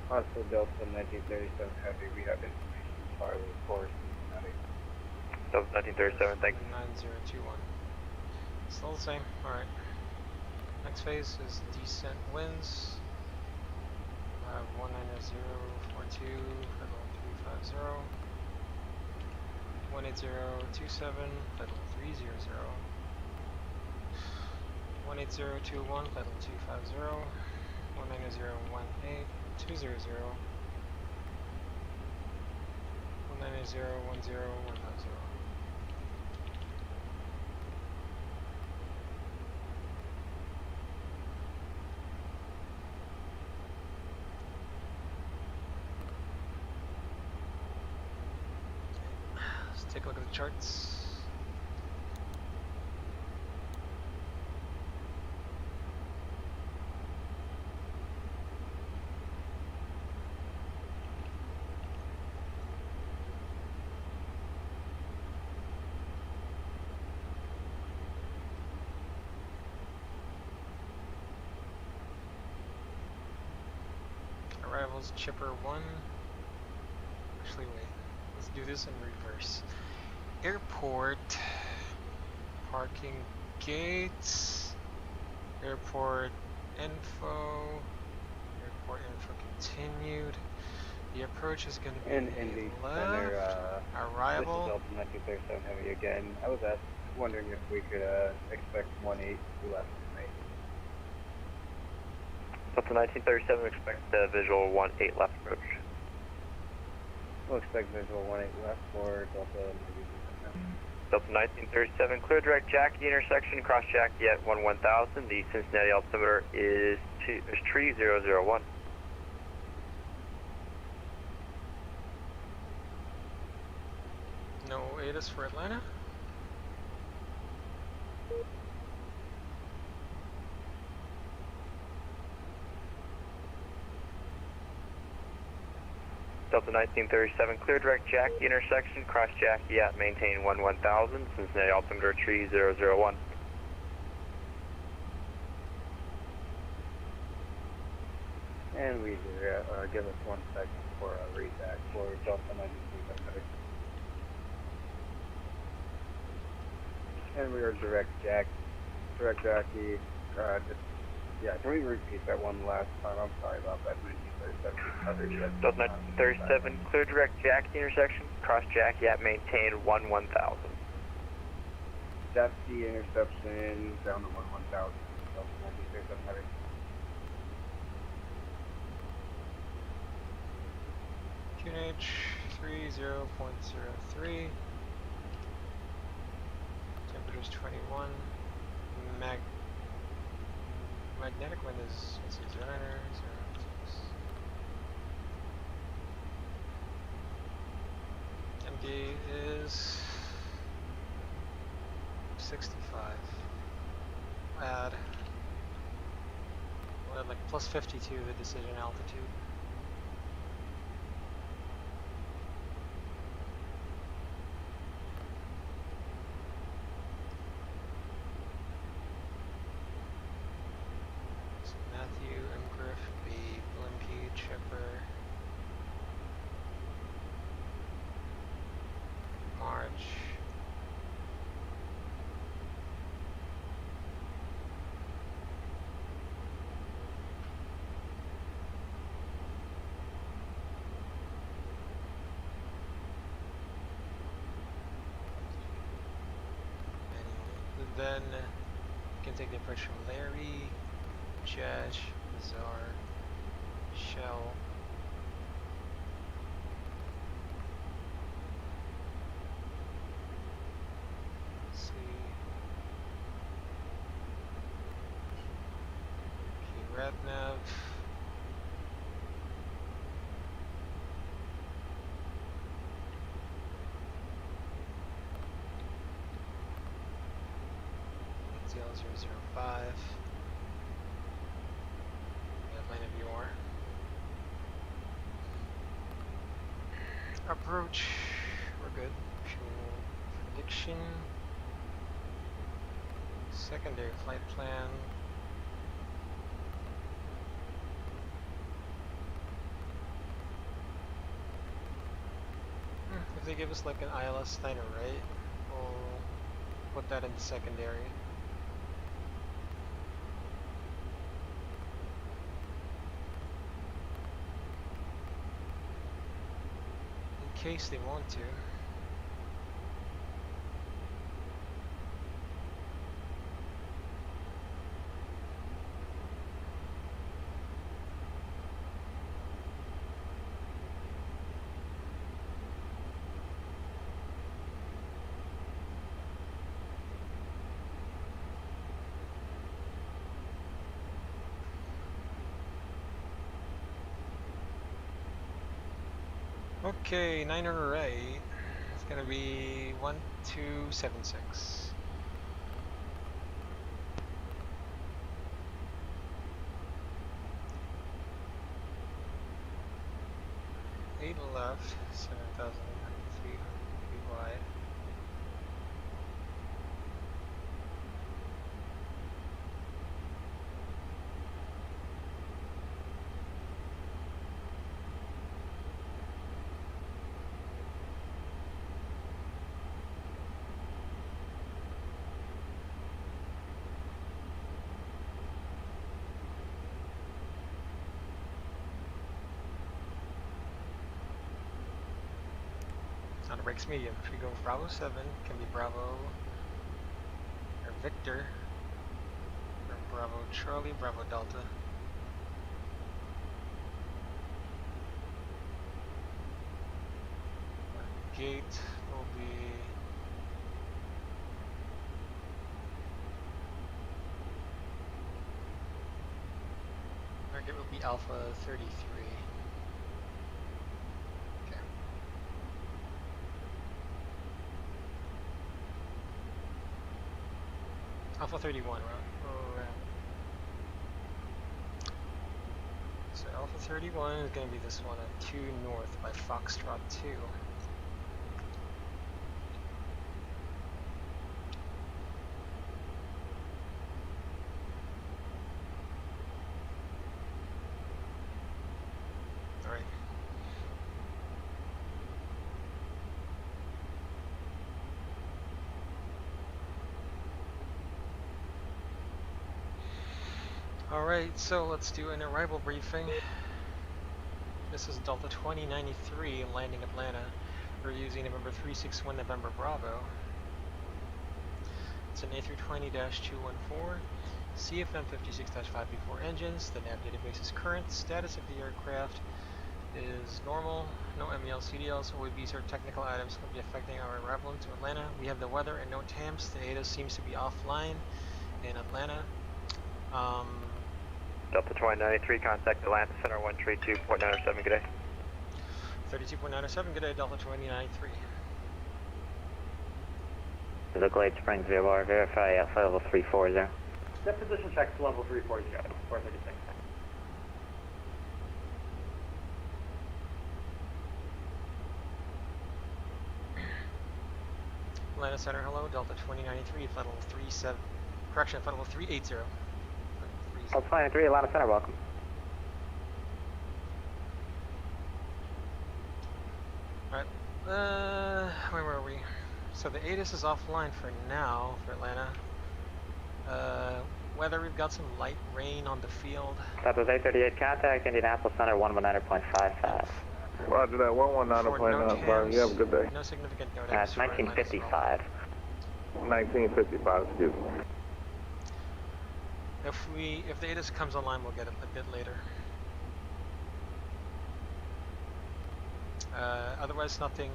Also Delta 1937 Heavy, we have information Charlie, of course. Delta 1937, thanks. 9021. Still the same, alright. Next phase is descent winds. 19042, level 350. 18027, level 300. 18021, level 250. 19018, 200. 19010, 150. Let's take a look at the charts. Arrivals Chipper 1. Actually, wait. Let's do this in reverse. Airport. Parking gates. Airport info. Airport info continued. The approach is going to be And Indy left. Center, Arrival. this is Delta 1937 Heavy again. I was wondering if we could expect 18 left tonight. Delta 1937, expect visual 18 left approach. We'll expect visual 18 left for Delta 1937. Delta 1937, clear direct Jackie intersection, cross Jackie at 1000. The Cincinnati altimeter is tree 001. No ADAS for Atlanta. Delta 1937, clear direct Jackie intersection, cross Jackie at maintain 1000, Cincinnati altimeter tree 001. And we give us 1 second for a readback for Delta 1937 Heavy. And we are direct Jackie, can we repeat that one last time? I'm sorry about that. 1937. Delta 1937, clear direct Jackie intersection, cross Jackie at maintain 1000. Jackie interception down to 1000. Delta 1937 Heavy. QNH 30.03. Temperature's 21. Magnetic wind is, let's see, 09 or 06. MD is 65. Add, we'll add like plus 52 the decision altitude. So Matthew, M. Griff, B. Blimpy, Chipper, March. Then you can take the approach from Larry, Jash, Bizarre, Shell, C, Radnev, ZL005, Atlanta Bjorn. Approach, we're good. Fuel prediction. Secondary flight plan. If they give us like an ILS Steiner, right? We'll put that in secondary. In case they want to. Okay, 908. It's gonna be 1276. Eight left, 7,300 feet wide. On the brakes medium. If we go Bravo 7, can be Bravo or Victor, or Bravo Charlie, Bravo Delta. Gate will be target will be Alpha 33. Alpha 31, right? Oh, right. So Alpha 31 is going to be this one at 2 north by Foxtrot 2. Alright. Alright, so let's do an arrival briefing. This is Delta 2093 landing Atlanta. We're using November 361 November Bravo. It's an A320-214, CFM 56-5 before engines. The nav database is current. Status of the aircraft, is normal. No MEL, CDLs, OABs, or technical items will be affecting our arrival into Atlanta. We have the weather and no TAMS. The ADA seems to be offline in Atlanta. Delta 2093, contact Atlanta Center 132.907, good day. 32.907, good day, Delta 2093. The Glade Springs VOR, verify Alpha level 340. That position checks level 340, 436. Atlanta Center, hello, Delta 2093, flight level 37, correction, flight level 380. Delta 23, Atlanta Center, welcome. Alright, where were we? So the ADIS is offline for now, for Atlanta. Weather, we've got some light rain on the field. That was A38, contact Indianapolis Center 119.55. Roger that, 119.95, you have a good day. No significant notice. That's 1955. 1955, excuse me. If the ADIS comes online, we'll get it a bit later. Otherwise, nothing,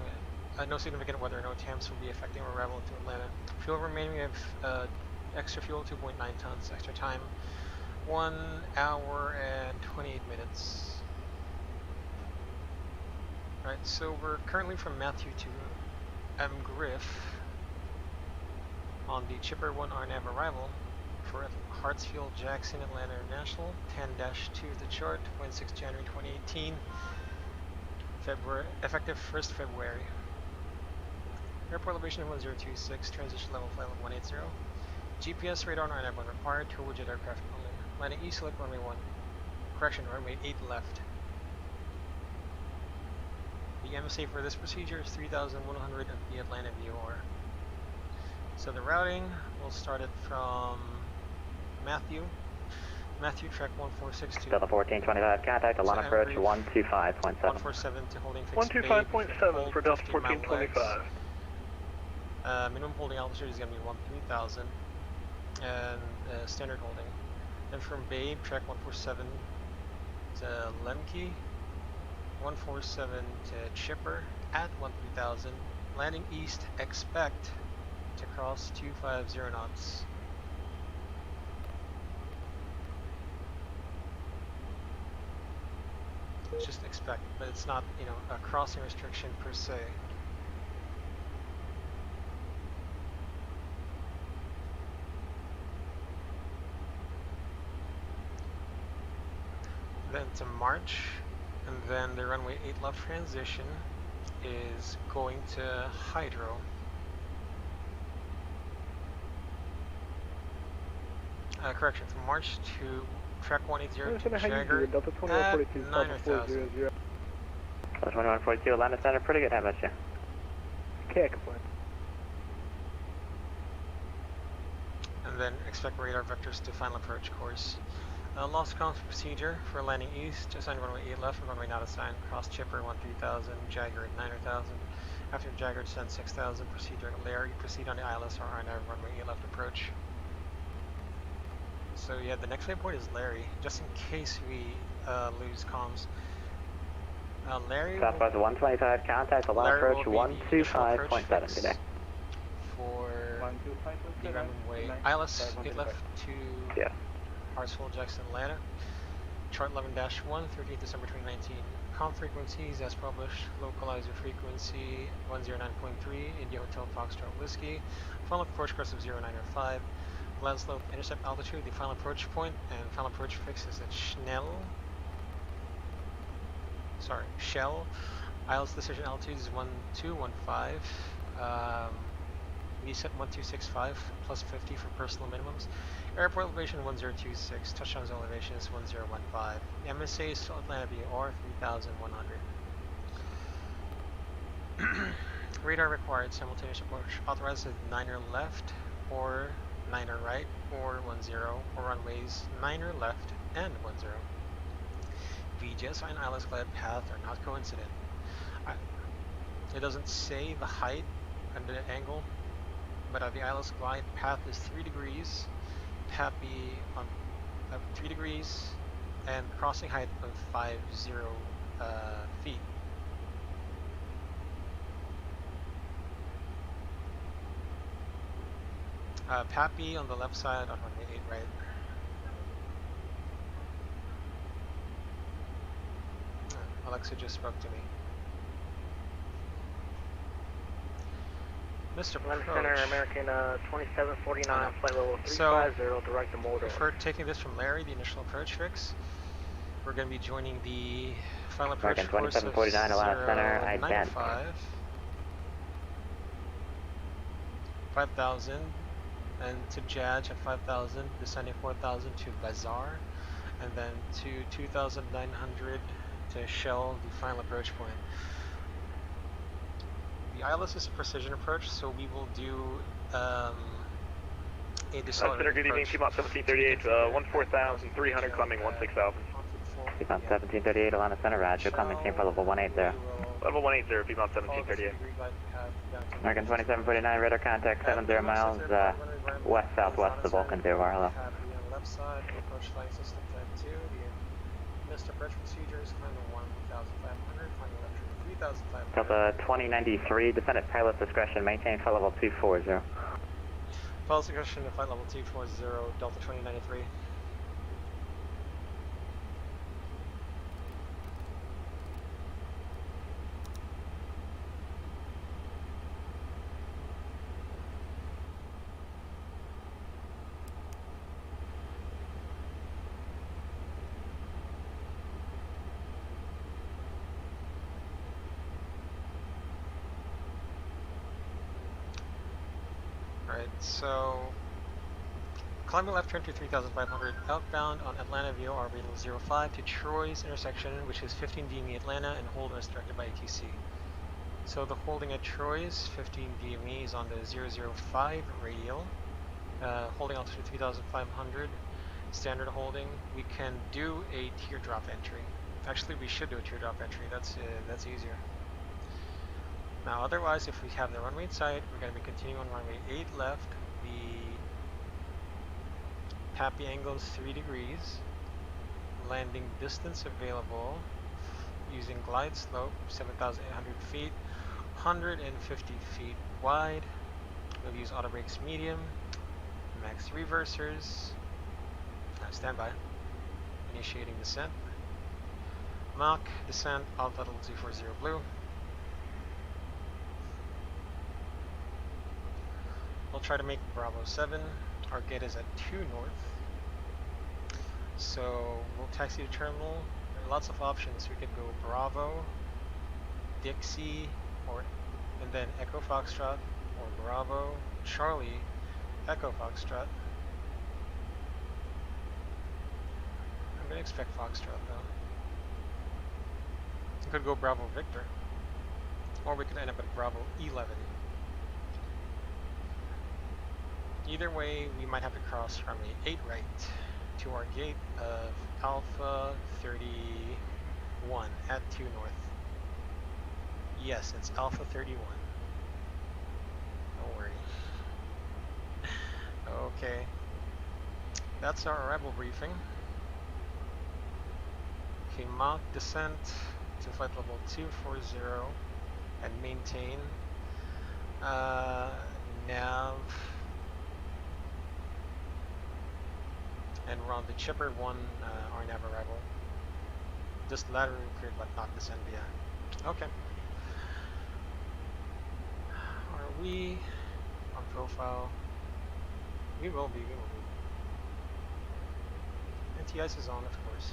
no significant weather, no TAMS will be affecting our arrival into Atlanta. Fuel remaining, we have extra fuel, 2.9 tons, extra time, 1 hour and 28 minutes. Alright, so we're currently from Matthew to M. Griff on the Chipper 1 RNAV arrival for Hartsfield Jackson Atlanta International, 10-2 the chart, 26 January 2018, effective 1st February. Airport elevation 1026, transition level flight level 180. GPS radar on RNAV 1 required, turbojet aircraft only. Landing east, select runway 1. Correction, runway 8 left. The MSA for this procedure is 3,100 of the Atlanta VOR. So the routing, we'll start it from Matthew. Matthew, track 1462. Delta 1425, contact Atlanta approach 125.7. 147 to holding fixed 125.7 for Delta 1425. Minimum holding altitude is going to be 13,000 and standard holding. Then from Babe, track 147 to Lemke, 147 to Chipper at 13,000. Landing east, expect to cross 250 knots. Just expect, but it's not, you know, a crossing restriction per se. Then to March, and then the runway 8 left transition is going to Hydro. Correction, from March to track 180 to Jagger at 9,000. Delta 2142, Atlanta Center, pretty good, how about you? Can't complain. And then expect radar vectors to final approach course. Lost comms procedure for landing east, assign runway 8 left and runway not assigned, cross Chipper 13,000, Jagger at 9,000. After Jagger descend 6,000, procedure at Larry, proceed on the ILS or RNAV runway 8 left approach. So yeah, the next waypoint is Larry, just in case we lose comms. Larry Southwest 125, contact Atlanta approach 125.7 today. For the runway ILS 8 left to Hartsfield Jackson, Atlanta. Chart 11-1, 13th December 2019. Com frequencies as published. Localizer frequency 109.3, India Hotel Foxtrot Whiskey. Final approach course of 0905. Land slope, intercept altitude, the final approach point, and final approach fix is at Shell. ILS decision altitude is 1215. We set 1265 plus 50 for personal minimums. Airport elevation 1026, touchdown elevation is 1015. The MSA is Atlanta VOR 3,100. Radar required, simultaneous approach authorized at 9er left or 9er right or 10, or runways 9er left and 10. VJS and ILS glide path are not coincident. It doesn't say the height and the angle, but the ILS glide path is 3 degrees, PAPI on 3 degrees, and crossing height of 50 feet. Pappy on the left side on runway 8 right. Alexa just spoke to me. Mr. London Approach. Center, American 2749, flight level 350, direct to Moldor. If we're taking this from Larry, the initial approach fix, we're going to be joining the final approach American course of 2749, Atlanta Center, ident. 5,000, and to Jaj at 5,000, descending 4,000 to Bazaar, and then to 2,900 to Shell, the final approach point. The ILS is a precision approach, so we will do a decelerated good evening, Piedmont 1738, 14,300, climbing 16,000. Piedmont 1738, Atlanta Center, roger, climbing team for level 180. Level 180, Piedmont 1738. American 2749, radar contact 70 miles west-southwest of Vulcan 0, hello. Left side, approach flight system type 2, the missed approach procedures, climb to 1,500, climb left to 3,500. Delta 2093, descend at pilot discretion, maintain flight level 240. Pilot discretion to flight level 240, Delta 2093. So, climbing left turn to 3,500, outbound on Atlanta VOR Radial 05 to Troy's intersection, which is 15 DME Atlanta, and hold as directed by ATC. So the holding at Troy's 15 DME is on the 005 radial, holding altitude 3,500, standard holding. We can do a teardrop entry. Actually, we should do a teardrop entry. That's easier. Now, otherwise, if we have the runway in sight, we're going to be continuing on runway 8 left. The Pappy angle is 3 degrees. Landing distance available using glide slope 7,800 feet, 150 feet wide. We'll use auto brakes medium, max reversers. Stand by. Initiating descent. Mach descent, Alpha level 240 blue. We'll try to make Bravo 7. Our gate is at 2 north. So we'll taxi to terminal. There are lots of options. We could go Bravo, Dixie, and then Echo Foxtrot, or Bravo, Charlie, Echo Foxtrot. I'm gonna expect Foxtrot though. We could go Bravo Victor, or we could end up at Bravo 11. Either way, we might have to cross runway 8 right to our gate of Alpha 31 at 2 north. Yes, it's Alpha 31. Don't worry. Okay. That's our arrival briefing. Okay, Mach descent to flight level 240 and maintain. Nav. And we're on the Chipper 1 RNAV arrival. Just laterally cleared but not descend via. Okay. Are we on profile? We will be, NTS is on, of course.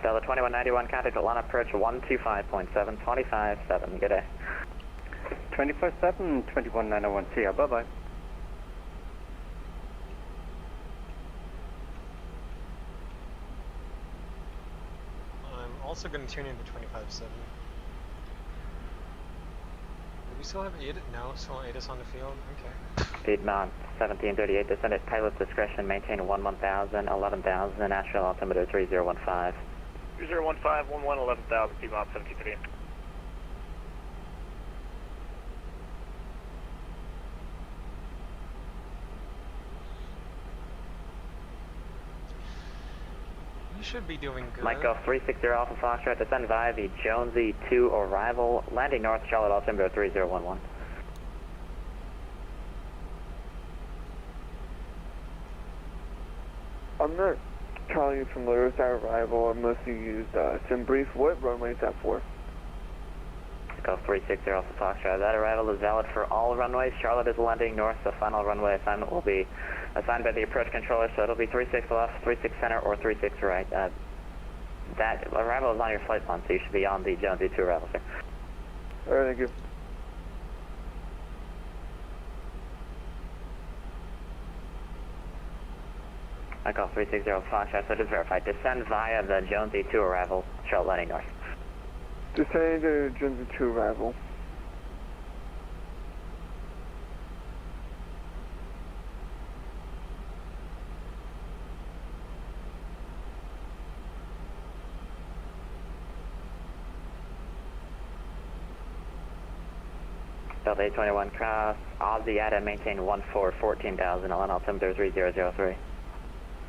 Delta 2191, contact Atlanta approach 125.7, 25.7, good day. 25.7, 2191, see ya, bye-bye. I'm also going to tune into 25.7. Do we still have ADD? No, still ADD on the field? Okay. Piedmont 1738, descend at pilot's discretion, maintain 11,000, 11,000, Nashville altimeter 3015. 3015, 11, 11,000, Piedmont 1738. You should be doing good. Mike Golf 360 Alpha Foxtrot, descend via the Jonesy 2 arrival, landing north, Charlotte altimeter 3011. I'm not Charlie familiar with that arrival. I mostly used SimBrief. What runway is that for? Golf 360 Alpha Foxtrot, that arrival is valid for all runways. Charlotte is landing north. The final runway assignment will be assigned by the approach controller, so it'll be 36 left, 36 center, or 36 right. That arrival is on your flight plan, so you should be on the Jonesy 2 arrival, sir. Alright, thank you. I call 360 Foxtrot, so just verified. Descend via the Jonesy 2 arrival, Charlotte landing north. Descending to Jonesy 2 arrival. Delta 821 cross, Aussie ADD, maintain 14,000, Atlanta altimeter 3003.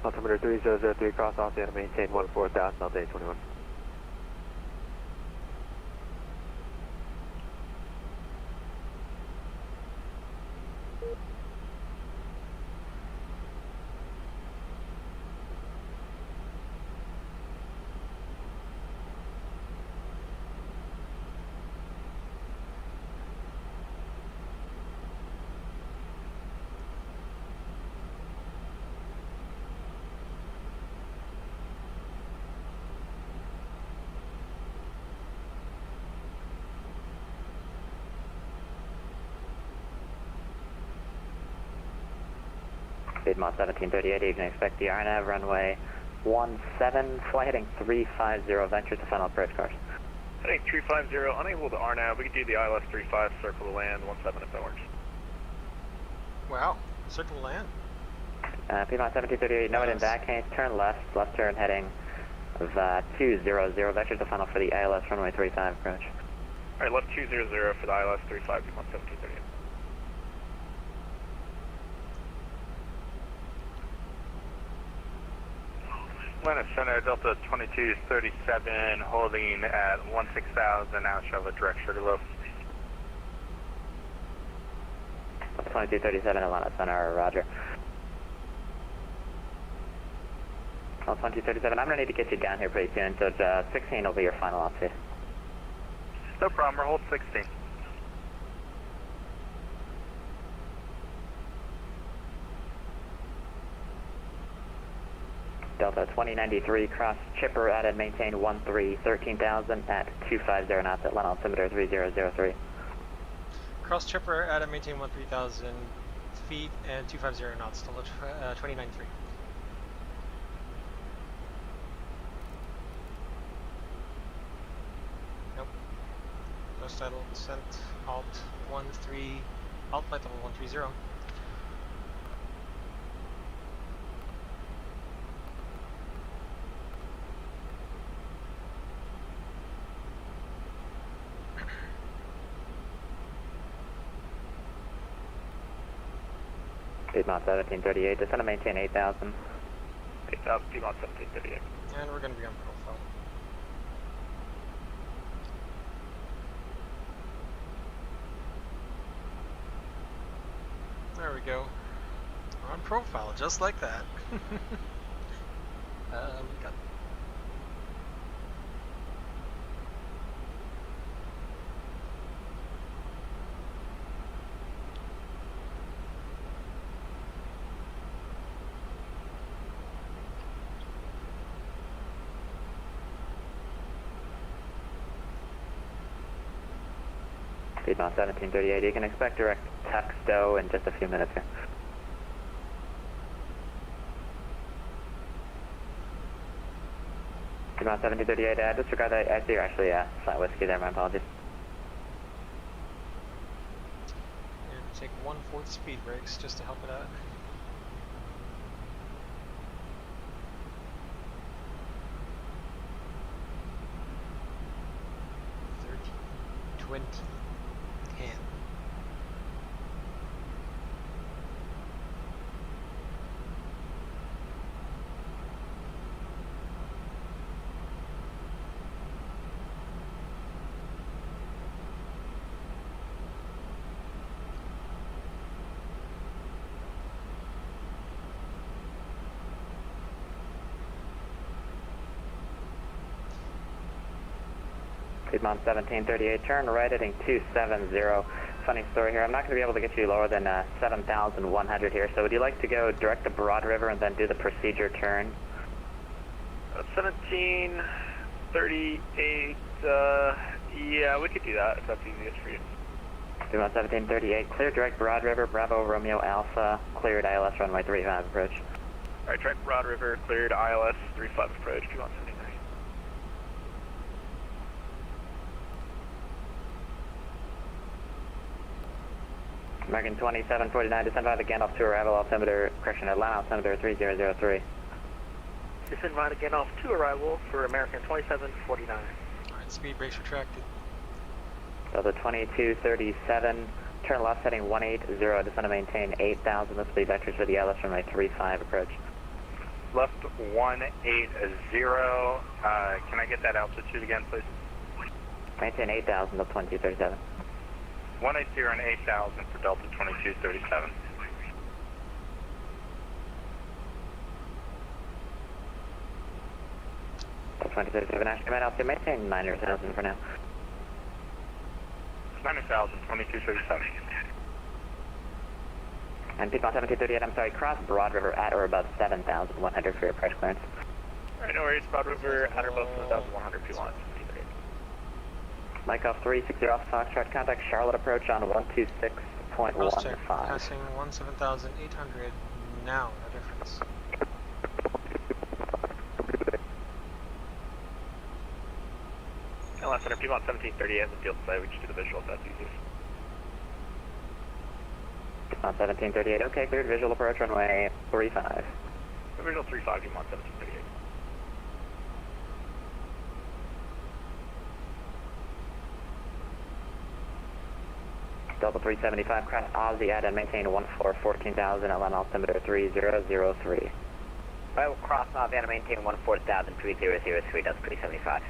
Altimeter 3003, cross Aussie ADD, maintain 14,000, Delta 821. Piedmont 1738, evening, expect the RNAV runway 17, fly heading 350, ventures to final approach course. Heading 350, unable to RNAV, we can do the ILS 35, circle to land, 17 if that works. Wow, circle to land. Piedmont 1738, note in that case, turn left turn heading 200, vectors to final for the ILS runway 35 approach. Alright, left 200 for the ILS 35, Piedmont 1738. Atlanta Center, Delta 2237, holding at 16,000, now Charlotte direct sugarloaf. 2237, Atlanta Center, roger. 2237, I'm going to need to get you down here pretty soon, so 16 will be your final offset. No problem, we'll hold 16. Delta 2093, cross chipper at and maintain 13,000 at 250 knots, Atlanta altimeter 3003. Cross chipper at and maintain 13,000 feet and 250 knots, still at 2093. Nope. No tidal descent, alt 13, alt flight level 130. Piedmont 1738, descend and maintain 8,000. 8,000, Piedmont 1738. And we're going to be on profile. There we go. We're on profile, just like that. We got Piedmont 1738, you can expect direct TUX-DO in just a few minutes here. Piedmont 1738, disregard that, I see you're actually flat whiskey there, my apologies. And take 1/4 speed brakes just to help it out. Piedmont 1738, turn right heading 270. Funny story here, I'm not going to be able to get you lower than 7,100 here, so would you like to go direct to Broad River and then do the procedure turn? 1738, yeah, we could do that if that's easiest for you. Piedmont 1738, clear direct Broad River, Bravo Romeo Alpha, cleared ILS runway 35 approach. Alright, direct Broad River, cleared ILS 35 approach, Piedmont 1738. American 2749, descend by the Gandalf to arrival, altimeter, correction, Atlanta altimeter 3003. Descend by the Gandalf to arrival for American 2749. Alright, speed brakes retracted. So the 2237, turn left heading 180, descend to maintain 8,000, this will be vectors for the ILS runway 35 approach. Left 180, can I get that altitude again, please? Maintain 8,000 of 2237. 180 and 8,000 for Delta 2237. Delta 2237, Ashton, altitude, maintain 9,000 for now. 9,000, 2237. And Piedmont 1738, I'm sorry, cross Broad River at or above 7,100 for your approach clearance. Alright, no worries, Broad River at or above 7,100 Piedmont. Mike off 360 off Foxtrot, contact Charlotte approach on 126.15. Passing 17,800 now, no difference. LS Center, Piedmont 1738 has the field side, we just do the visual if that's easiest. Piedmont 1738, okay, cleared visual approach runway 35. Visual 35, Piedmont 1738. Delta 375, cross Aussie at and maintain 14,000, Atlanta altimeter 3003. I will cross Aussie and maintain 14,000, 3003, Delta 375.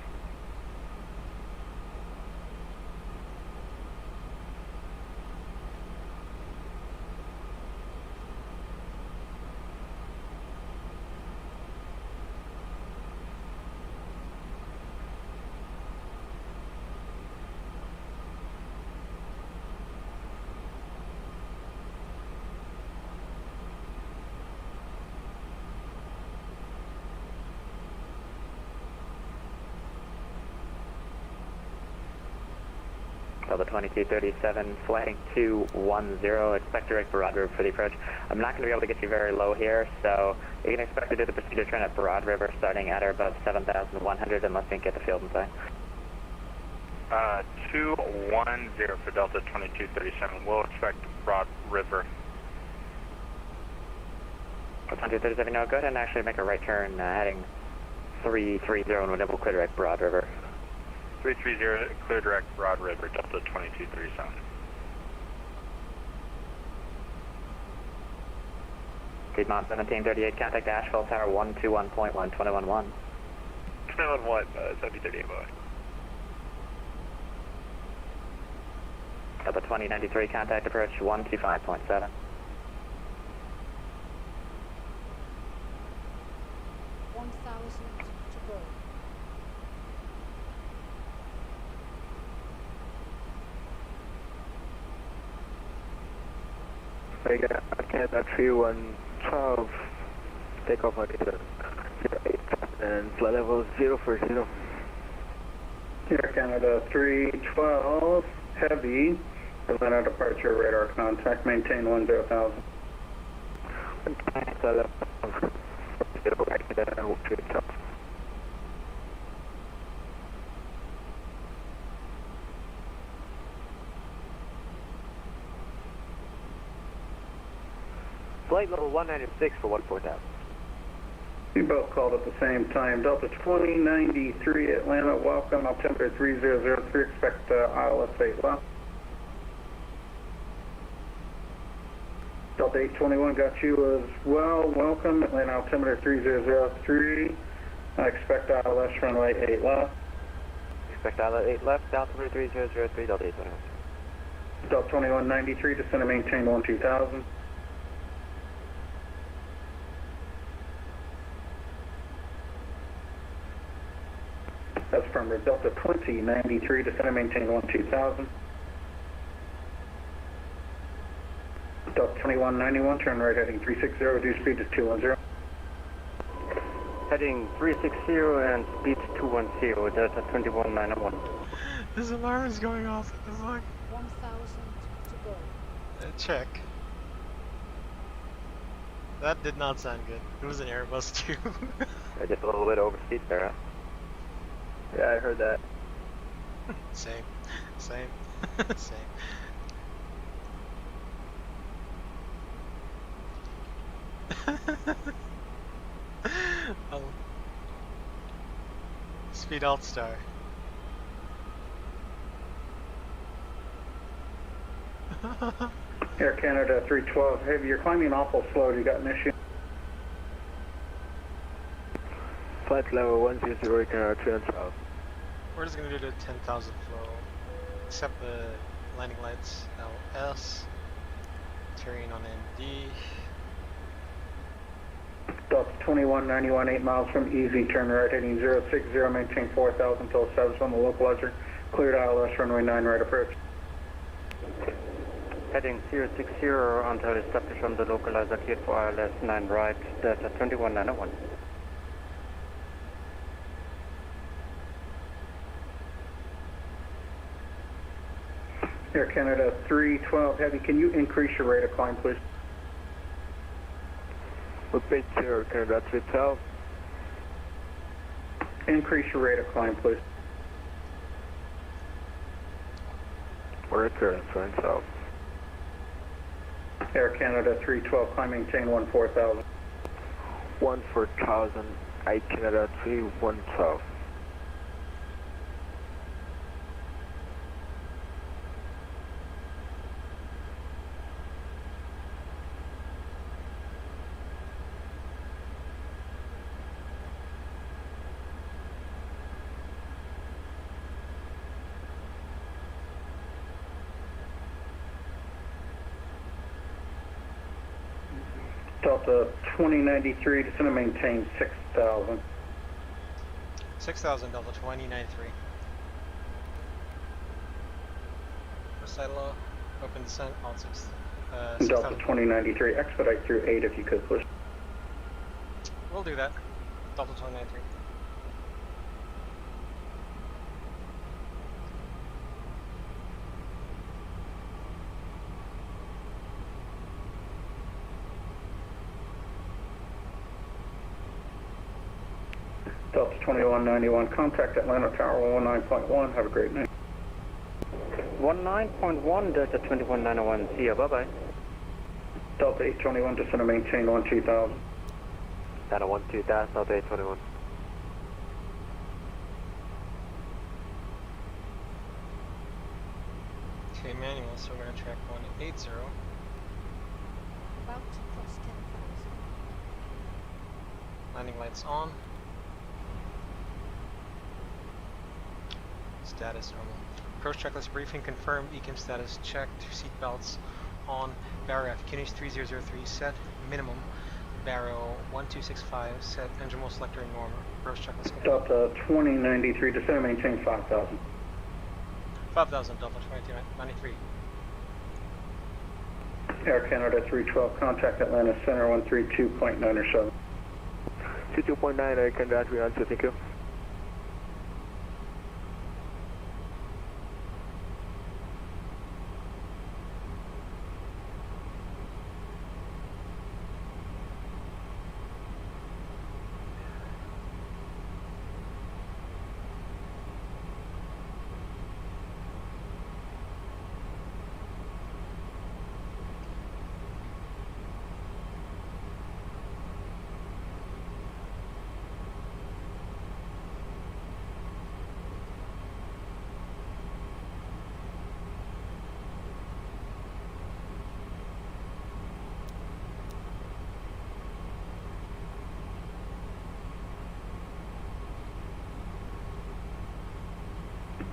Delta 2237, flighting 210, expect direct Broad River for the approach. I'm not going to be able to get you very low here, so you can expect to do the procedure turn at Broad River starting at or above 7,100 unless you can get the field in sight. 210 for Delta 2237, we'll expect Broad River. 2237, no, go ahead and actually make a right turn heading 330 and we'll clear direct Broad River. 330, clear direct Broad River, Delta 2237. Piedmont 1738, contact Asheville Tower 121.1, 211. 211, 1738, boy. Delta 2093, contact approach 125.7. 1,000 to go. I Canada 3112, take off altimeter 08 and flight level 040. Here Canada 312, Heavy, Atlanta departure radar contact, maintain 10,000. Flight level 196 for 14,000. We both called at the same time. Delta 2093 Atlanta, welcome. Altimeter 3003, expect ILS 8 left. Delta 821 got you as well, welcome. Atlanta altimeter 3003, expect ILS runway 8 left. Expect ILS 8 left, altimeter 3003, Delta 821. Delta 2193, descend and maintain 12,000. That's affirmative. Delta 2093, descend and maintain 12,000. Delta 2191, turn right heading 360, reduce speed to 210. Heading 360 and speed 210, Delta 2191. This alarm is going off. What the fuck? 1,000 to go. Check. That did not sound good. It was an Airbus too. Just a little bit over speed there, huh? Yeah, I heard that. Same. Same. Same. Oh. Speed alt star. Air Canada 312, heavy, you're climbing awful slow. You got an issue? Flight level 100, Canada 312. We're just gonna do the 10,000 flow, except the landing lights LS, terrain on ND. Delta 2191, 8 miles from Easy, turn right heading 060, maintain 4,000 until established on the localizer. Cleared ILS runway 9 right approach. Heading 060 until established on the localizer, cleared for ILS 9 right, Delta 2191. Air Canada 312, heavy, can you increase your rate of climb, please? Repeat, Air Canada 312. Increase your rate of climb, please. Air Canada 312. Air Canada 312, climb, maintain 14,000. 14,000, Air Canada 3112. Delta 2093, descend and maintain 6,000. 6,000 Delta 2093. Side low, open descent, alt 6. Delta 2093, expedite through 8 if you could, please. We'll do that. Delta 2093. Delta 2191, contact Atlanta Tower 19.1, have a great night. 19.1, Delta 2191, see ya, bye-bye. Delta 821, descend and maintain 12,000. Delta 12,000, Delta 821. Okay, manual, so we're gonna track 180. About to cross 10,000. Landing lights on. Status normal. Approach checklist briefing confirmed. ECAM status checked. Seatbelts on. Barrow F. 3003 set. Minimum. Barrow 1265 set. Engine wheel selector and normal. Approach checklist complete. Delta 2093, descend and maintain 5,000. 5,000 Delta 2293. Air Canada 312, contact Atlanta Center 132.907. 22.9, Air Canada 312, thank you.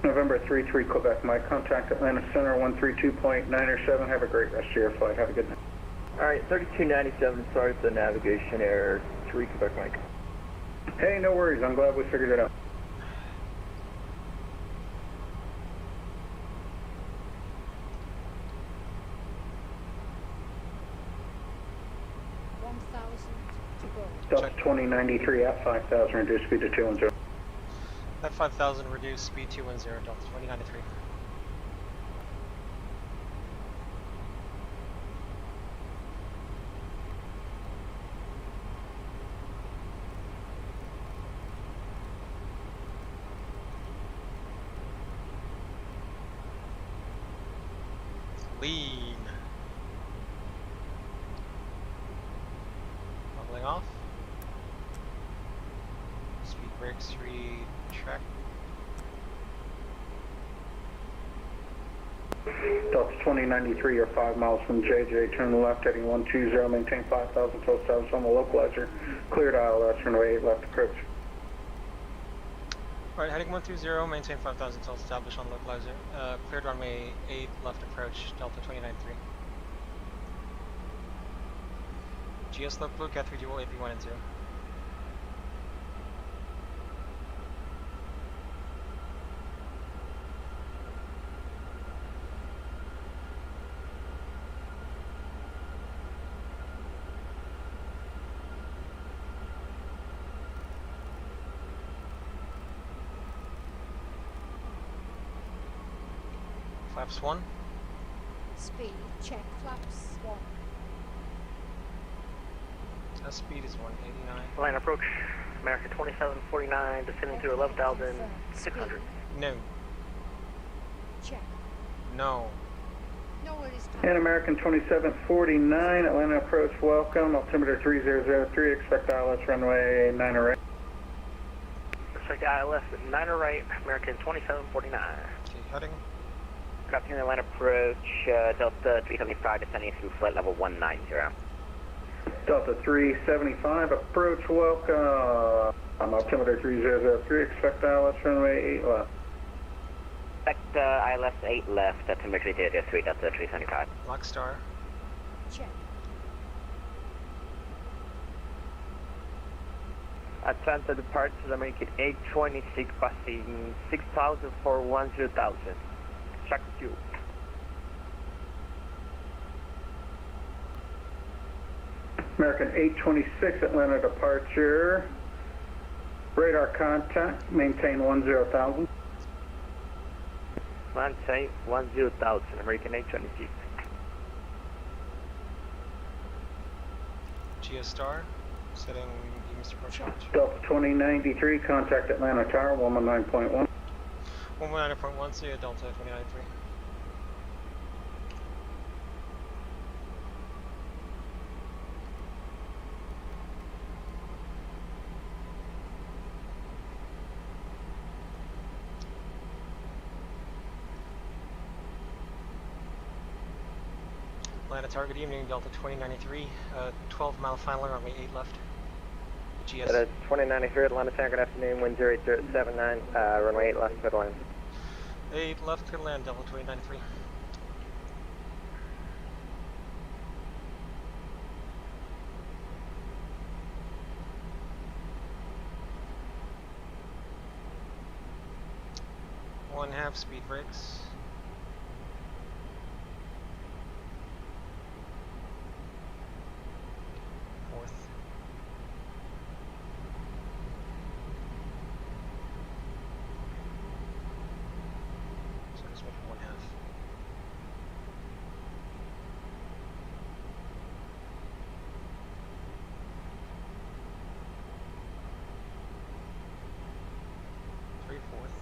November 33 Quebec, Mike. Contact Atlanta Center 132.907. Have a great rest of your flight. Have a good night. Alright, 3297, sorry for the navigation error. 3 Quebec, Mike. Hey, no worries. I'm glad we figured it out. to go. Delta 2093 at 5,000, reduce speed to 210. At 5,000, reduce speed 210, Delta 2093. Lean. Leveling off. Speed brakes, retract. Delta 2093, you're 5 miles from JJ. Turn left, heading 120. Maintain 5,000 till established on the localizer. Cleared ILS, runway 8 left approach. Alright, heading 120, maintain 5,000 till established on localizer. Cleared runway 8 left approach, Delta 2093. GS low blue, Cat 3 dual AP1 and 2. Flaps 1. Speed, check, flaps 1. Speed is 189. Line approach, American 2749, descending to 11,600. No. Check. No. No, it is time. And American 2749, Atlanta approach, welcome. Altimeter 3003, expect ILS runway 9 right. Expect ILS at 9 right, American 2749. Okay, heading. Good afternoon, Atlanta approach, Delta 375, descending through flight level 190. Delta 375, approach, welcome. Altimeter 3003, expect ILS runway 8 left. Expect ILS 8 left, altimeter 3003, Delta 375. Lock star. Check. Atlanta departures, American 826, passing 6,000 for 10,000. Check fuel. American 826, Atlanta departure. Radar contact, maintain 10,000. Maintain 10,000, American 826. GS star. Setting Mr. Approach launch. Delta 2093, contact Atlanta Tower, 119.1. 119.1, see you, Delta 2093. Atlanta Tower, good evening, Delta 2093, 12-mile final, runway 8 left. GS. 2093, Atlanta Tower, good afternoon, wind 08079, runway 8 left, clear land. 8 left, clear land, Delta 2093. One half speed brakes. Fourth. So just make it one half. Three-fourths.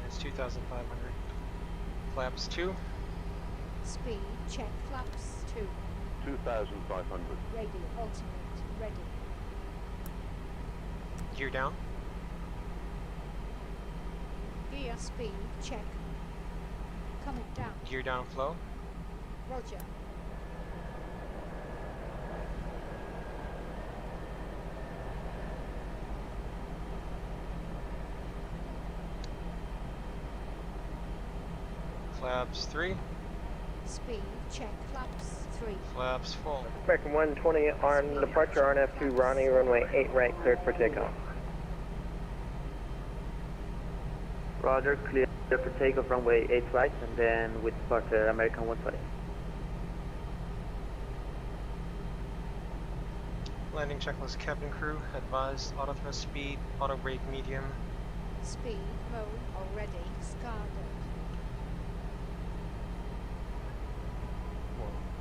It's 2,500. Flaps 2. Speed, check, flaps 2. 2,500. Radio ultimate ready. Gear down. Gear speed check. Coming down. Gear down flow. Roger. Flaps 3. Speed check. Flaps 3. Flaps full. American 120 on departure, RNF2 Ronnie, runway 8 right, cleared for takeoff. Roger, clear for takeoff, runway 8 right, and then with departure, American 120. Landing checklist, cabin crew, advised, auto thrust speed, auto brake medium. Speed mode already SCADA.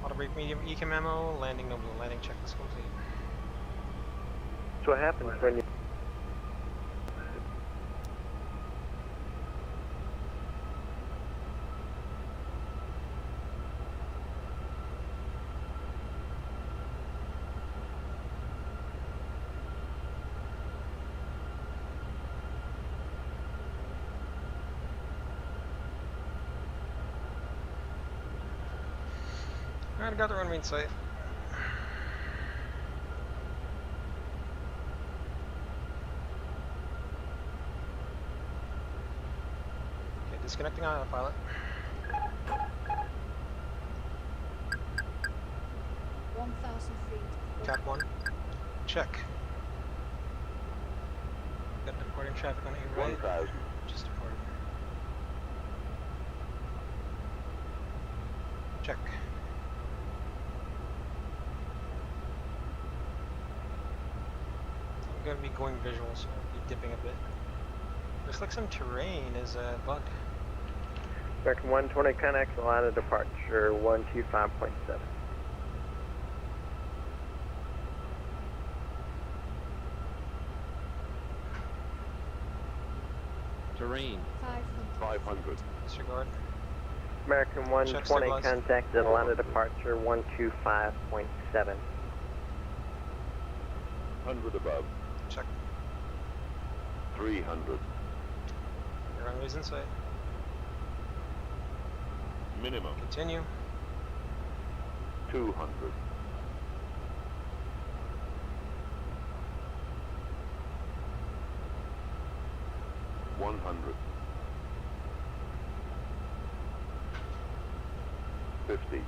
Auto brake medium, ECA memo, landing no blue, landing checklist complete. So what happens when you... Alright, I got the runway in sight. Okay, disconnecting autopilot. Cap 1. Check. Got departing traffic on 8 right. 1,000. Just departed. Check. I'm going to be going visual, so I'll be dipping a bit. Looks like some terrain is bugged. American 120 connects the line of departure 125.7. Terrain. 500. Disregard. American 120 contacted the line of departure 125.7. 100 above. Check. 300. Your runway's in sight. Minimum. Continue. 200. 100. 50.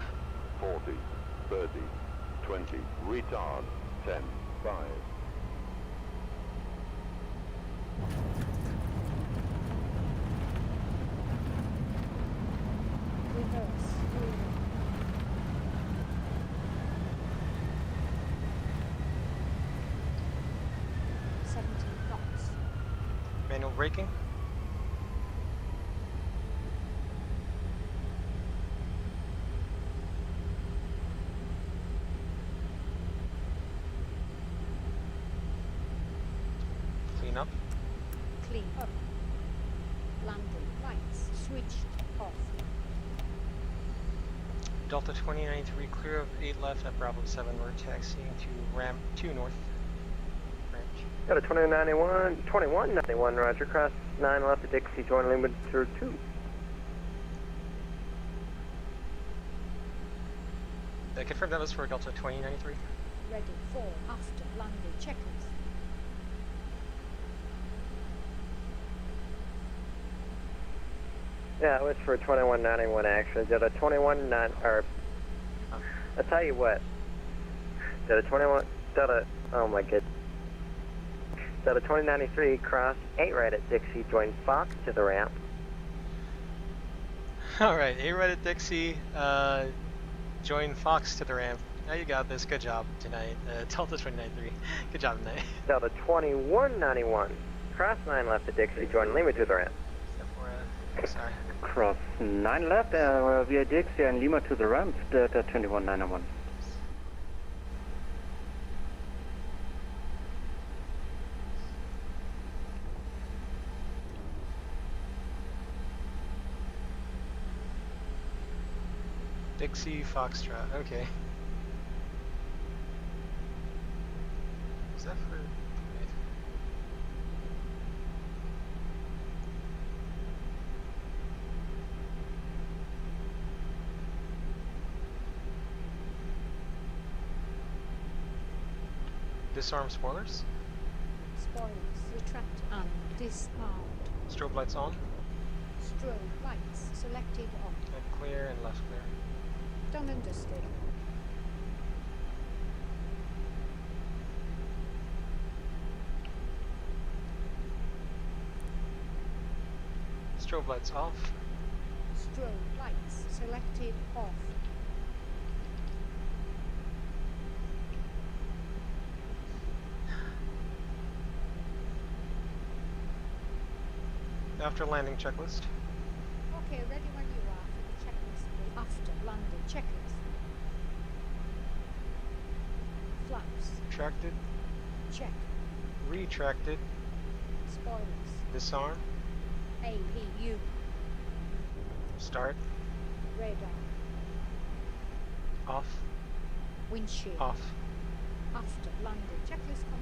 40. 30. 20. Retard. 10. 5. Reverse. 17 knots. Manual braking. Clean up. Clean up. Landing lights switched off. Delta 2093 clear of 8 left at Bravo 7. We're taxiing to ramp 2 north. Ranch. Got a 2191, roger, cross 9 left at Dixie, join limiter 2. I confirm that was for Delta 2093. Ready for after landing checklist. Yeah, it was for 2191 actually. Did a 219 or I'll tell you what. Did a 21 did a oh my god. Did a 2093 cross 8 right at Dixie, join Fox to the ramp. Alright, 8 right at Dixie, join Fox to the ramp. Now you got this, good job tonight. Delta 2093. Good job tonight. Delta 2191. Cross 9 left at Dixie, join Lima to the ramp. Sorry. Cross 9 left via Dixie and Lima to the ramp, Delta 21991. Dixie, Foxtrot, okay. Disarm spoilers. Spoilers retract and disarmed. Strobe lights on. Strobe lights selected on. And clear and left clear. Done and dusted. Strobe lights off. Strobe lights selected off. After landing checklist. Okay, ready when you are for the checklist. The after landing checklist. Flaps. Retracted. Check. Retracted. Spoilers. Disarm. APU. Start. Radar. Off. Windshield. Off. After landing checklist complete.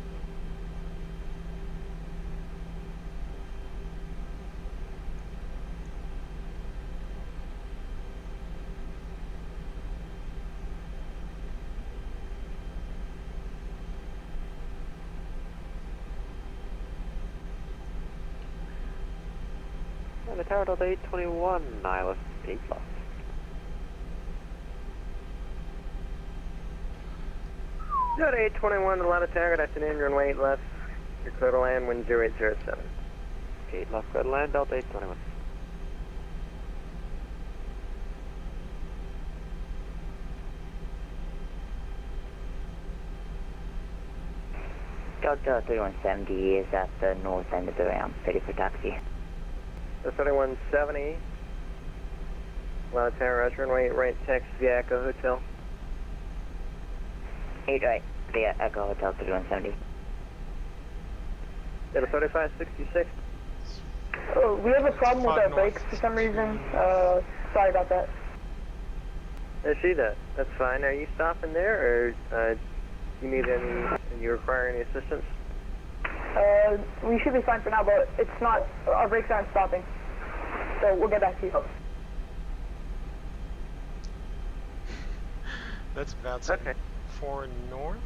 The tower Delta 821, ILS 8 plus. Delta 821, Atlanta Tower, good afternoon, runway 8 left. You're clear to land, wind 0807. 8 left, clear to land, Delta 821. Delta 3170 is at the north end of the ramp, ready for taxi. The 3170, Atlanta Tower, Roger, runway 8 right, taxi via Echo Hotel. 8 right, via Echo Hotel 3170. Delta 3566. Oh, we have a problem with our brakes for some reason. Sorry about that. I see that. That's fine. Are you stopping there, or you need any? You require any assistance? We should be fine for now, but it's not. Our brakes aren't stopping, so we'll get back to you. That's VATSIM. Okay. 4 north.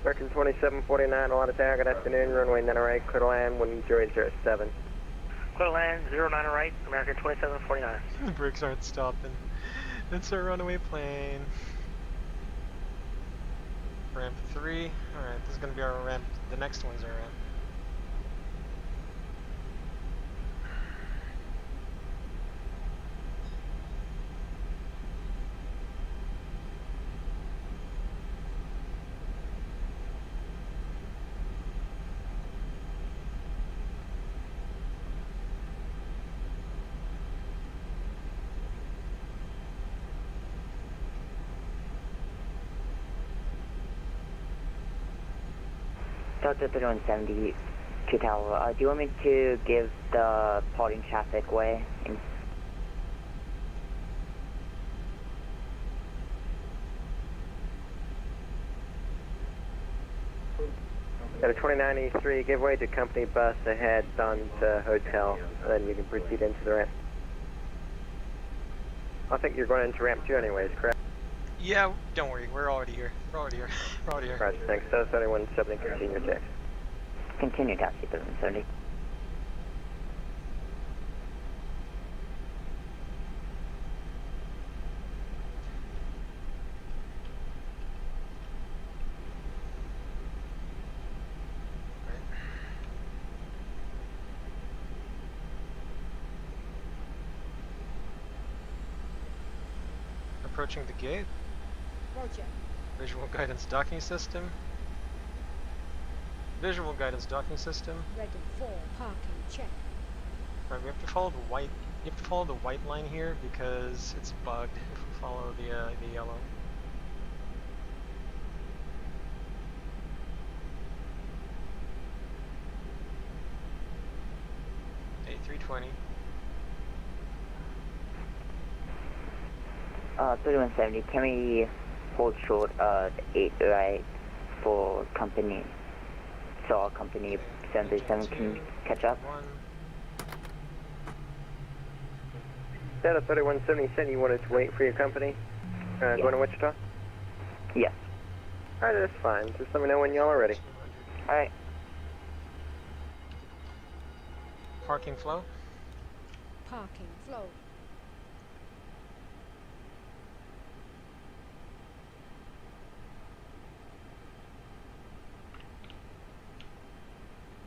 American 2749, Atlanta Tower, good afternoon, runway 9 right, clear to land, wind 0807. Clear to land, 09 right, American 2749. The brakes aren't stopping. It's a runaway plane. Ramp 3. Alright, this is going to be our ramp. The next one's our ramp. Delta 3170 to tower. Do you want me to give the parting traffic way? At a 2983, give way to company bus ahead on to hotel, then you can proceed into the ramp. I think you're going into ramp 2 anyways, correct? Yeah, don't worry, we're already here. We're already here. We're already here. Right, thanks. Delta 3170, continue your taxi. Continue taxi 3170. Approaching the gate. Roger. Visual guidance docking system. Visual guidance docking system. Ready for parking check. Right, we have to follow the white. You have to follow the white line here because it's bugged. If we follow the yellow. A320. 3170, can we hold short 8 right for company, so our company 737 can catch up? Delta 3170 said you wanted to wait for your company, going to Wichita? Yes. Alright, that's fine. Just let me know when y'all are ready. Alright. Parking flow. Parking flow.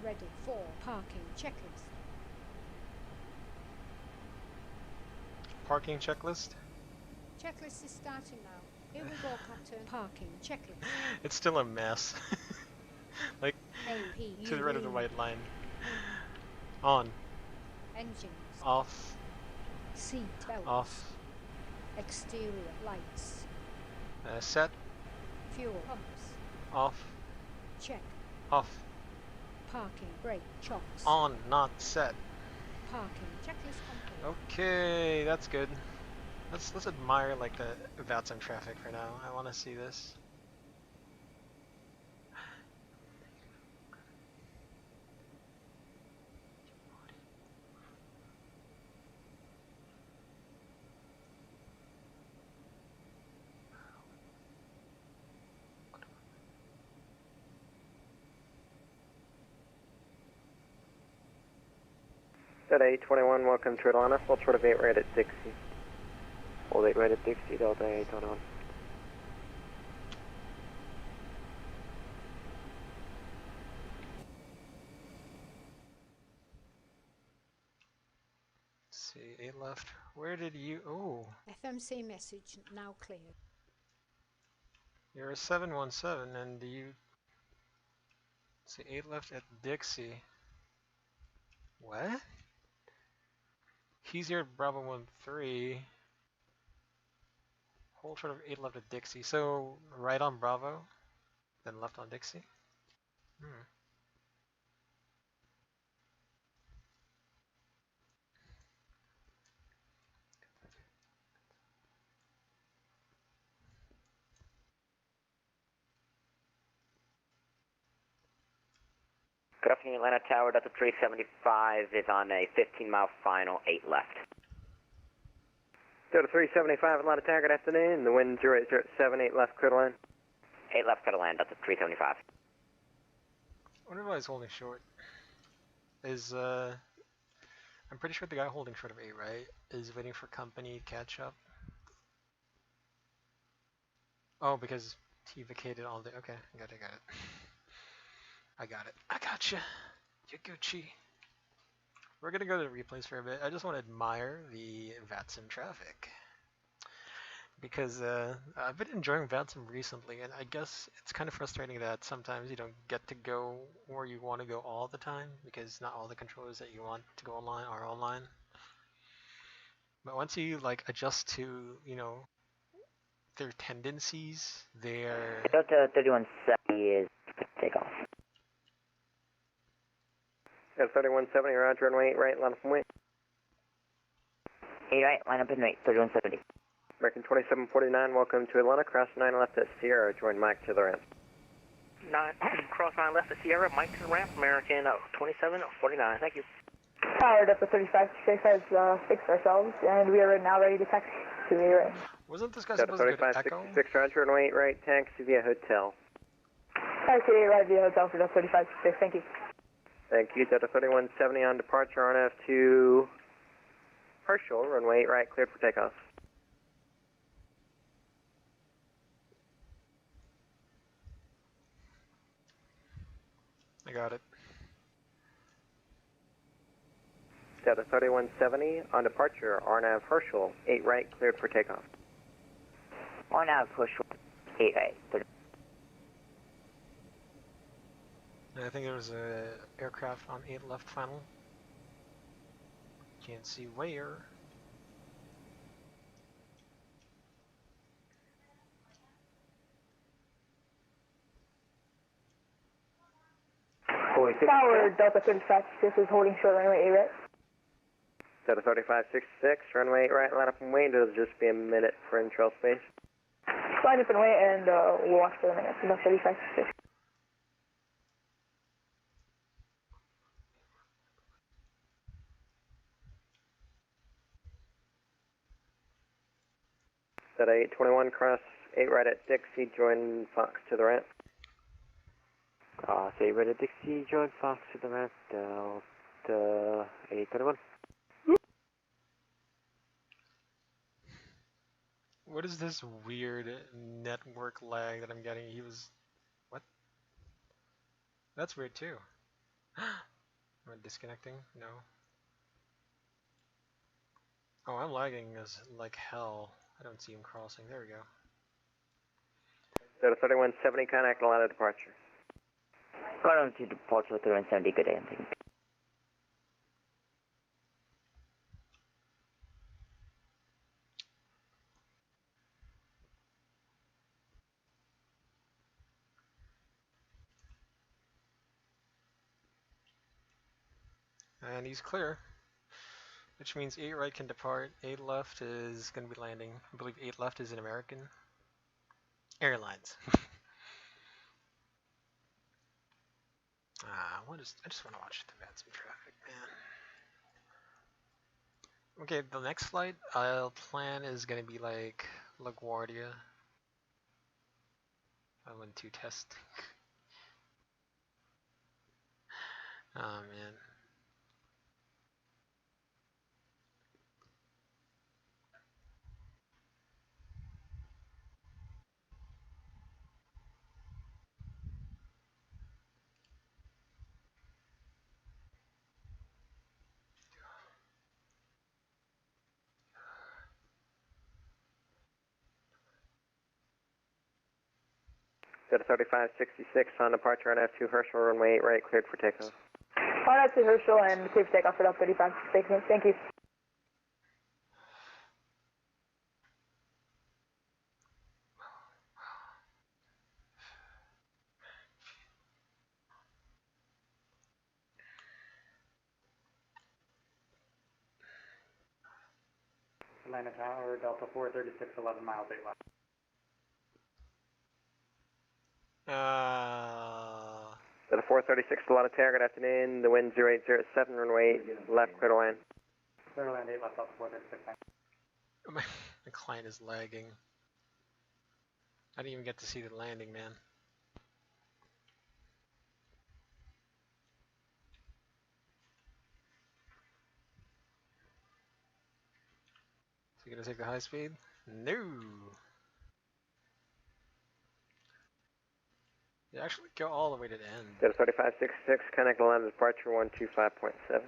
Ready for parking checklist. Parking checklist. Checklist is starting now. Here we go, Captain. Parking checklist. It's still a mess. Like, to the right of the white line. On. Engines. Off. Seat belts. Off. Exterior lights. Set. Fuel pumps. Off. Check. Off. Parking brake chocks. On, not set. Parking checklist complete. Okay, that's good. Let's admire like the VATSIM traffic for now. I want to see this. Delta 821, welcome to Atlanta. Full short of 8 right at Dixie. Hold 8 right at Dixie, Delta 821. Let's see, 8 left. Where did you... Oh. FMC message now clear. You're a 717 and you... Let's see, 8 left at Dixie. What? He's here at Bravo 13. Hold short of 8 left at Dixie. So, right on Bravo, then left on Dixie? Good afternoon, Atlanta Tower. Delta 375 is on a 15-mile final, 8 left. Delta 375, Atlanta Tower, good afternoon. The wind 0878 left, clear to land. 8 left, clear to land, Delta 375. I wonder why he's holding short. I'm pretty sure the guy holding short of 8, right, is waiting for company to catch up. Oh, because he vacated all day. Okay, got it. I got it. I gotcha. You Gucci. We're gonna go to the replays for a bit. I just want to admire the VATSIM traffic. Because I've been enjoying VATSIM recently, and I guess it's kind of frustrating that sometimes you don't get to go where you want to go all the time, because not all the controllers that you want to go online are online. But once you like adjust to, you know, their tendencies, their... Delta 3170 is takeoff. Delta 3170, roger, runway 8 right, line up and wait. 8 right, line up and wait, 3170. American 2749, welcome to Atlanta, cross 9 left at Sierra, join Mike to the ramp. cross 9 left at Sierra, Mike to the ramp, American 2749, thank you. Tower, Delta 35 has fixed ourselves, and we are now ready to taxi to the right. Wasn't this guy Delta supposed to go to Echo? 3566, roger, runway 8 right, taxi via hotel. Taxi right via hotel for Delta 3566, thank you. Thank you, Delta 3170 on departure, RNF to Herschel, runway 8 right, cleared for takeoff. I got it. Delta 3170 on departure, RNAV Herschel, 8 right, cleared for takeoff. RNAV Herschel, 8 right. I think there was a aircraft on 8 left final. Can't see where. Tower, Delta 3566 is holding short runway 8 right. Delta 3566, runway 8 right, line up and wait. It'll just be a minute for intro space. Line up and wait, and we'll watch for the minute. Delta 3566. Delta 821, cross 8 right at Dixie, join Fox to the ramp. So 8 right at Dixie, join Fox to the ramp, Delta 821. What is this weird network lag that I'm getting? What? That's weird too. Am I disconnecting? No. Oh, I'm lagging as like hell. I don't see him crossing. There we go. Delta 3170, contact Atlanta departure. Welcome to departure 3170, good day, thank you. And he's clear, which means 8 right can depart. 8 left is going to be landing. I believe 8 left is an American Airlines. I just want to watch the VATSIM traffic, man. Okay, the next flight I'll plan is going to be like LaGuardia. I went to testing. Oh man. Delta 3566 on departure on F2 Herschel, runway 8 right, cleared for takeoff. On F2 Herschel and clear for takeoff for Delta 3566, thank you. Atlanta Tower, Delta 436, 11 miles, 8 left. Delta 436, Atlanta Tower, good afternoon. The wind 0807, runway 8 left, clear to land. Clear to land, 8 left, Delta 436. My client is lagging. I didn't even get to see the landing, man. Is he gonna take the high speed? No. They actually go all the way to the end. Delta 3566, connect Atlanta departure 125.7.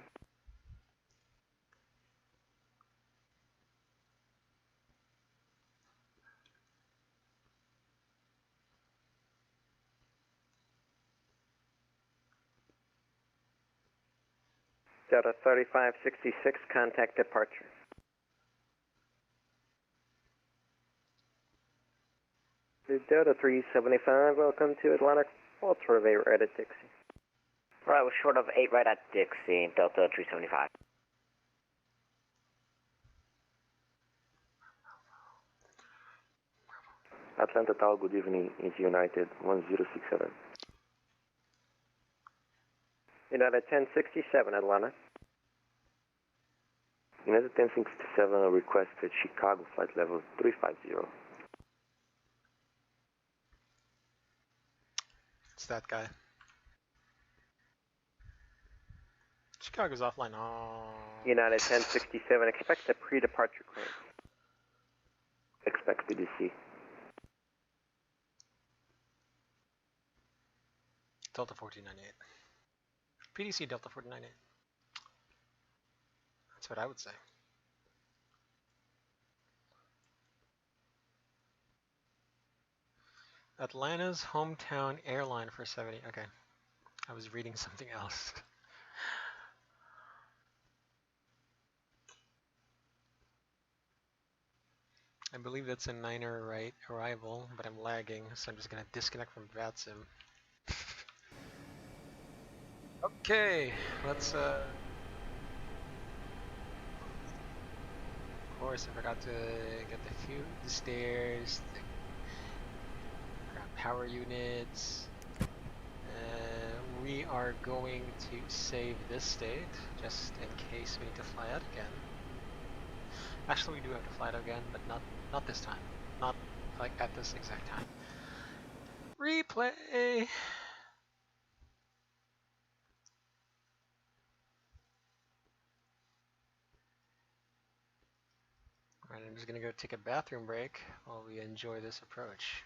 Delta 3566, contact departure. Delta 375, welcome to Atlanta. Well, sort of 8 right at Dixie. Right, we're short of 8 right at Dixie, Delta 375. Atlanta Tower, good evening, is United 1067. United 1067, Atlanta. United 1067 requested Chicago flight level 350. It's that guy. Chicago's offline. Oh. United 1067, expect a pre-departure clearance. Expect PDC. Delta 1498. PDC Delta 1498. That's what I would say. Atlanta's hometown airline for 70. Okay. I was reading something else. I believe that's a 9er right arrival, but I'm lagging, so I'm just gonna disconnect from VATSIM. Okay, let's of course, I forgot to get the stairs, power units. We are going to save this state, just in case we need to fly out again. Actually, we do have to fly out again, but not this time. Not like at this exact time. Replay! Alright, I'm just gonna go take a bathroom break while we enjoy this approach.